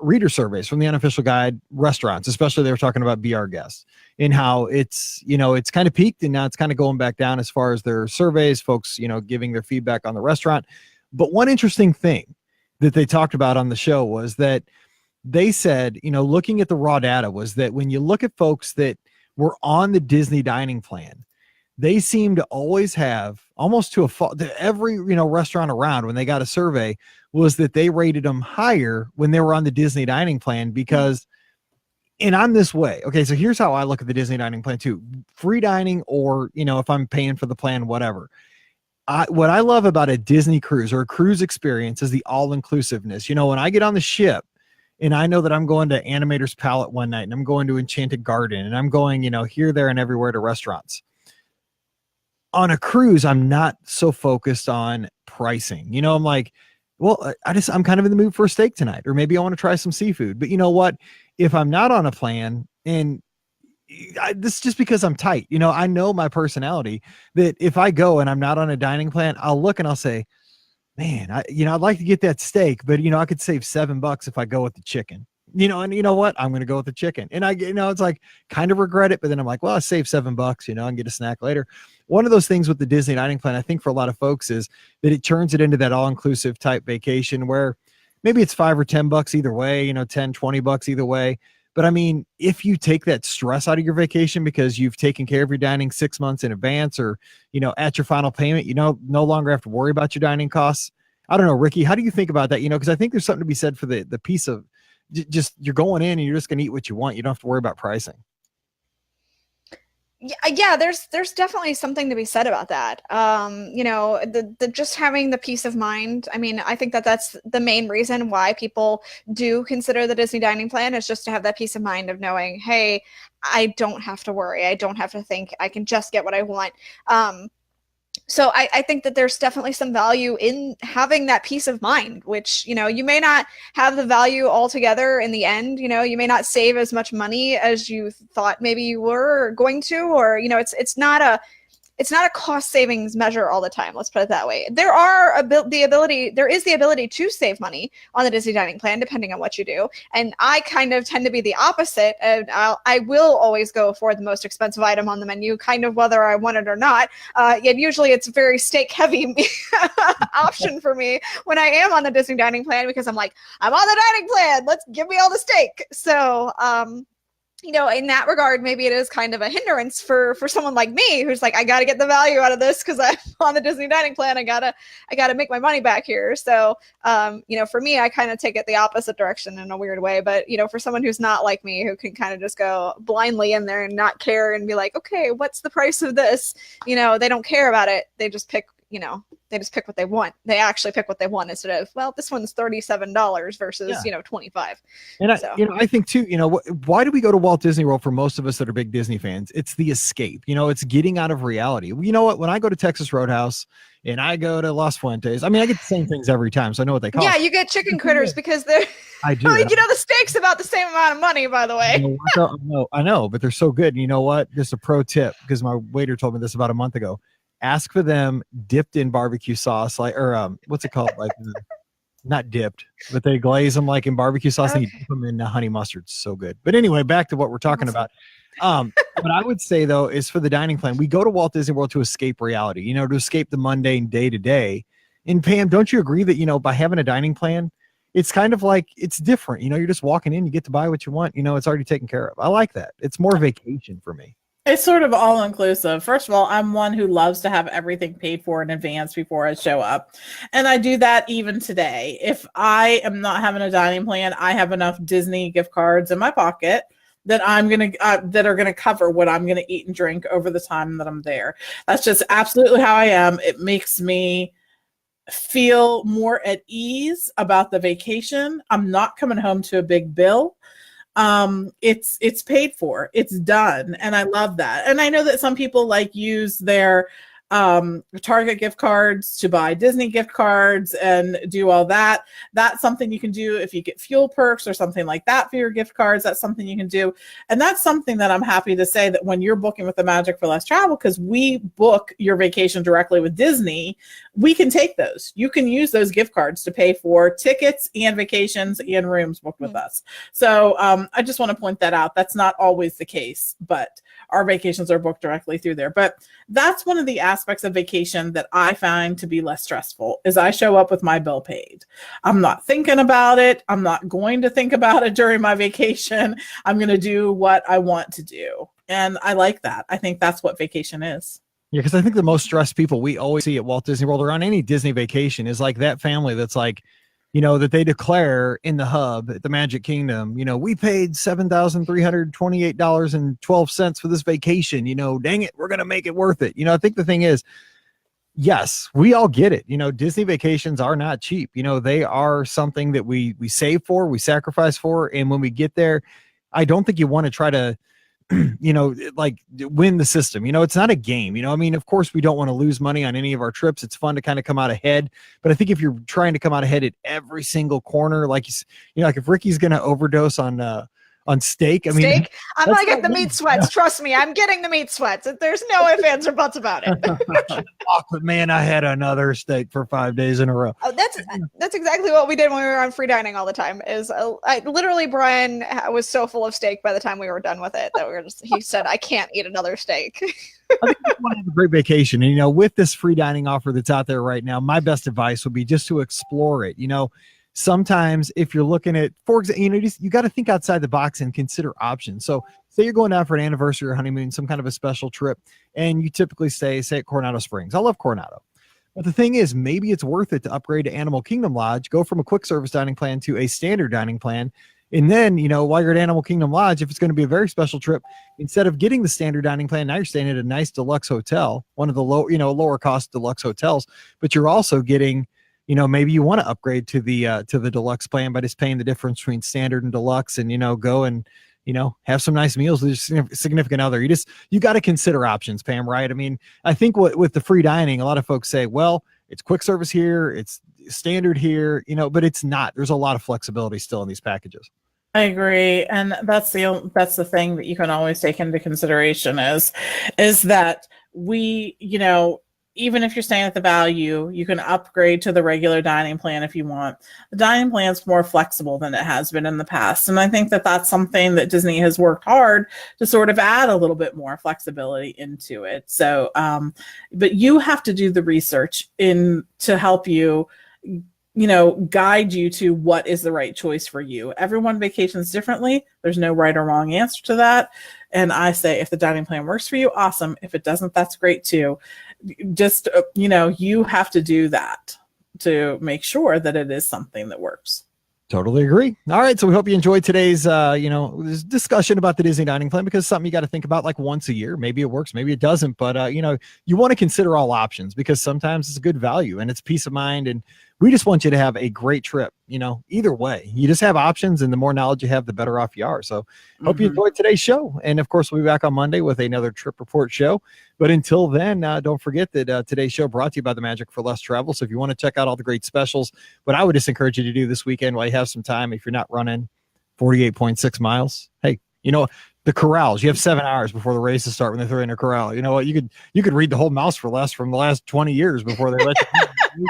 reader surveys from the Unofficial Guide restaurants, especially they were talking about Be Our Guests and how it's kind of peaked and now it's kind of going back down as far as their surveys, folks, giving their feedback on the restaurant. But one interesting thing that they talked about on the show was that they said, looking at the raw data, was that when you look at folks that were on the Disney dining plan, they seem to always have almost to a fault. Every restaurant around, when they got a survey, was that they rated them higher when they were on the Disney dining plan because, and I'm this way. Okay, so here's how I look at the Disney dining plan too: free dining, or if I'm paying for the plan, whatever. What I love about a Disney cruise or a cruise experience is the all-inclusiveness. When I get on the ship and I know that I'm going to Animator's Palette one night and I'm going to Enchanted Garden and I'm going, here, there, and everywhere to restaurants. On a cruise, I'm not so focused on pricing. I'm like, well, I'm kind of in the mood for a steak tonight, or maybe I want to try some seafood. But you know what? If I'm not on a plan, and this is just because I'm tight, I know my personality, that if I go and I'm not on a dining plan, I'll look and I'll say, man, I'd like to get that steak, but I could save $7 if I go with the chicken. And you know what? I'm going to go with the chicken. And it's like kind of regret it, but then I'm like, well, I saved $7, and get a snack later. One of those things with the Disney dining plan, I think for a lot of folks, is that it turns it into that all-inclusive type vacation where maybe it's $5 or $10 either way, you know, 10, $20 either way. But I mean, if you take that stress out of your vacation because you've taken care of your dining 6 months in advance, or, you know, at your final payment, you know, no longer have to worry about your dining costs. I don't know, Ricky, how do you think about that? You know, because I think there's something to be said for the piece of just you're going in and you're just going to eat what you want. You don't have to worry about pricing. Yeah, there's definitely something to be said about that. You know, the just having the peace of mind. I mean, I think that that's the main reason why people do consider the Disney dining plan, is just to have that peace of mind of knowing, hey, I don't have to worry. I don't have to think. I can just get what I want. So I think that there's definitely some value in having that peace of mind, which, you know, you may not have the value altogether in the end. You know, you may not save as much money as you thought maybe you were going to, or, you know, it's not a cost savings measure all the time. Let's put it that way. There is the ability to save money on the Disney dining plan, depending on what you do. And I kind of tend to be the opposite. And I will always go for the most expensive item on the menu, kind of whether I want it or not. Yet usually it's a very steak heavy option for me when I am on the Disney dining plan, because I'm like, I'm on the dining plan. Let's give me all the steak. So, you know, in that regard, maybe it is kind of a hindrance for someone like me, who's like, I got to get the value out of this because I'm on the Disney dining plan. I gotta make my money back here. So, you know, for me, I kind of take it the opposite direction in a weird way. But, you know, for someone who's not like me, who can kind of just go blindly in there and not care and be like, okay, what's the price of this? You know, they don't care about it. They just pick, you know, they just pick what they want. They actually pick what they want instead of, well, this one's $37 versus, you know, 25. And you know, I think too, you know, why do we go to Walt Disney World? For most of us that are big Disney fans, it's the escape. You know, it's getting out of reality. You know what? When I go to Texas Roadhouse and I go to Los Fuentes, I mean, I get the same things every time, so I know what they cost. Yeah, you get chicken critters because they're. I do. You know, the steak's about the same amount of money, by the way. I know, but they're so good. And you know what? Just a pro tip, because my waiter told me this about a month ago. Ask for them dipped in barbecue sauce, like, or what's it called? Like, not dipped, but they glaze them like in barbecue sauce, and you dip them in honey mustard. So good. But anyway, back to what we're talking about. What I would say though is, for the dining plan, we go to Walt Disney World to escape reality. You know, to escape the mundane day to day. And Pam, don't you agree that, you know, by having a dining plan, it's kind of like, it's different. You know, you're just walking in, you get to buy what you want. You know, it's already taken care of. I like that. It's more vacation for me. It's sort of all inclusive. First of all, I'm one who loves to have everything paid for in advance before I show up. And I do that even today. If I am not having a dining plan, I have enough Disney gift cards in my pocket that that are gonna cover what I'm gonna eat and drink over the time that I'm there. That's just absolutely how I am. It makes me feel more at ease about the vacation. I'm not coming home to a big bill. It's paid for, it's done. And I love that. And I know that some people like use their Target gift cards to buy Disney gift cards and do all that. That's something you can do if you get fuel perks or something like that for your gift cards. That's something you can do. And that's something that I'm happy to say that when you're booking with the Magic for Less Travel, because we book your vacation directly with Disney, we can take those. You can use those gift cards to pay for tickets and vacations and rooms booked with us. So I just want to point that out. That's not always the case, but our vacations are booked directly through there. But that's one of the aspects of vacation that I find to be less stressful, is I show up with my bill paid. I'm not thinking about it. I'm not going to think about it during my vacation. I'm going to do what I want to do. And I like that. I think that's what vacation is. Yeah, because I think the most stressed people we always see at Walt Disney World or on any Disney vacation is like that family that's like, you know, that they declare in the hub at the Magic Kingdom, you know, we paid $7,328.12 for this vacation. You know, dang it, we're going to make it worth it. You know, I think the thing is, yes, we all get it. You know, Disney vacations are not cheap. You know, they are something that we save for, we sacrifice for. And when we get there, I don't think you want to try to, you know, like win the system. You know, it's not a game. You know, I mean, of course, we don't want to lose money on any of our trips. It's fun to kind of come out ahead. But I think if you're trying to come out ahead at every single corner, like, you know, like if Ricky's going to overdose on steak, I mean, steak? I'm going to get the meat sweats. Trust me, I'm getting the meat sweats. There's no ifs, ands, or buts about it. But man, I had another steak for 5 days in a row. Oh, that's exactly what we did when we were on free dining all the time. Is literally Brian was so full of steak by the time we were done with it that he said, I can't eat another steak. I think you want to have a great vacation. And, you know, with this free dining offer that's out there right now, my best advice would be just to explore it. You know, sometimes if you're looking at, for example, you got to think outside the box and consider options. So say you're going out for an anniversary or honeymoon, some kind of a special trip, and you typically say at Coronado Springs. I love Coronado. But the thing is, maybe it's worth it to upgrade to Animal Kingdom Lodge, go from a quick service dining plan to a standard dining plan. And then, while you're at Animal Kingdom Lodge, if it's going to be a very special trip, instead of getting the standard dining plan, now you're staying at a nice deluxe hotel, one of the lower cost deluxe hotels, but you're also getting, maybe you want to upgrade to the deluxe plan by just paying the difference between standard and deluxe and, go and, have some nice meals with your significant other. You got to consider options, Pam, right? I mean, I think with the free dining, a lot of folks say, well, it's quick service here, it's standard here, but it's not. There's a lot of flexibility still in these packages. I agree, and that's the thing that you can always take into consideration is that we, even if you're staying at the value, you can upgrade to the regular dining plan if you want. The dining plan is more flexible than it has been in the past. And I think that that's something that Disney has worked hard to sort of add a little bit more flexibility into it. So, but you have to do the research to help you, guide you to what is the right choice for you. Everyone vacations differently. There's no right or wrong answer to that. And I say, if the dining plan works for you, awesome. If it doesn't, that's great too. Just, you have to do that to make sure that it is something that works. Totally agree. All right. So we hope you enjoyed today's, this discussion about the Disney dining plan, because it's something you got to think about like once a year. Maybe it works, maybe it doesn't, but you want to consider all options, because sometimes it's a good value and it's peace of mind. And we just want you to have a great trip, either way. You just have options, and the more knowledge you have, the better off you are. So hope you enjoyed today's show. And of course, we'll be back on Monday with another Trip Report show. But until then, don't forget that today's show brought to you by the Magic for Less Travel. So if you want to check out all the great specials, what I would just encourage you to do this weekend while you have some time, if you're not running 48.6 miles, hey, the corrals, you have 7 hours before the races start when they throw in a corral. You know what? You could read the whole Mouse for Less from the last 20 years before they let you.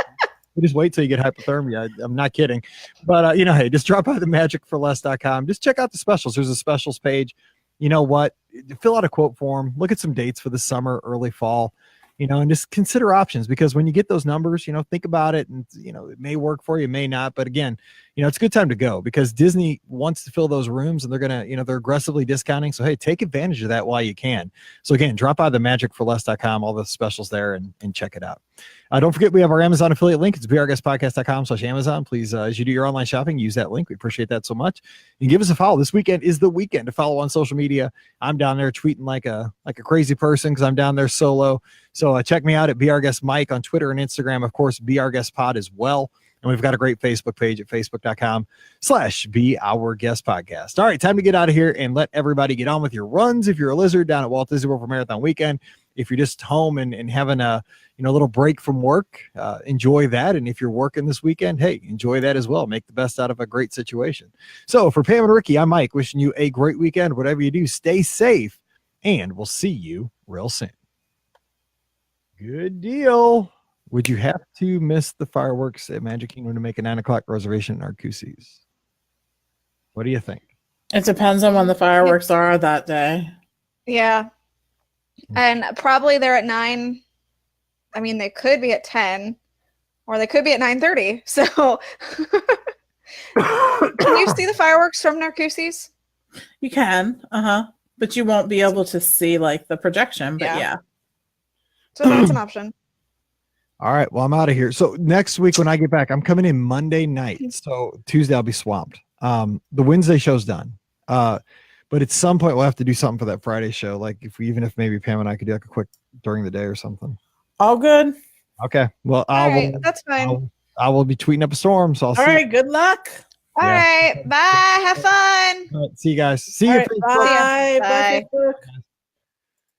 Just wait till you get hypothermia. I'm not kidding. But, hey, just drop by the magicforless.com. Just check out the specials. There's a specials page. You know what? Fill out a quote form. Look at some dates for the summer, early fall, and just consider options, because when you get those numbers, think about it, and, it may work for you, it may not. But again, it's a good time to go, because Disney wants to fill those rooms, and they're going to, they're aggressively discounting. So, hey, take advantage of that while you can. So again, drop by the magicforless.com, all the specials there, and check it out. Don't forget, we have our Amazon affiliate link. It's beourguestpodcast.com/Amazon. Please, as you do your online shopping, use that link. We appreciate that so much. And give us a follow. This weekend is the weekend to follow on social media. I'm down there tweeting like a crazy person, because I'm down there solo. So check me out at Be Our Guest Mike on Twitter and Instagram. Of course, Be Our Guest Pod as well. And we've got a great Facebook page at facebook.com/Be Our Guest Podcast. All right, time to get out of here and let everybody get on with your runs. If you're a lizard down at Walt Disney World for Marathon Weekend, if you're just home and having a little break from work, enjoy that. And if you're working this weekend, hey, enjoy that as well. Make the best out of a great situation. So for Pam and Ricky, I'm Mike, wishing you a great weekend. Whatever you do, stay safe, and we'll see you real soon. Good deal. Would you have to miss the fireworks at Magic Kingdom to make a 9 o'clock reservation in Arcoussis? What do you think? It depends on when the fireworks are that day. Yeah. And probably they're at 9. I mean, they could be at 10, or they could be at 9:30. So can you see the fireworks from Narcoossee's? You can, but you won't be able to see like the projection. But yeah. So that's an option. All right. Well, I'm out of here. So next week when I get back, I'm coming in Monday night. So Tuesday I'll be swamped. The Wednesday show's done. But at some point we'll have to do something for that Friday show. Like even if maybe Pam and I could do like a quick during the day or something. All good. Okay. Well, that's fine. I will be tweeting up a storm. So all right. Good luck. All right. Bye. Have fun. All right, see you guys. See you. Right, bye. Bye. Bye.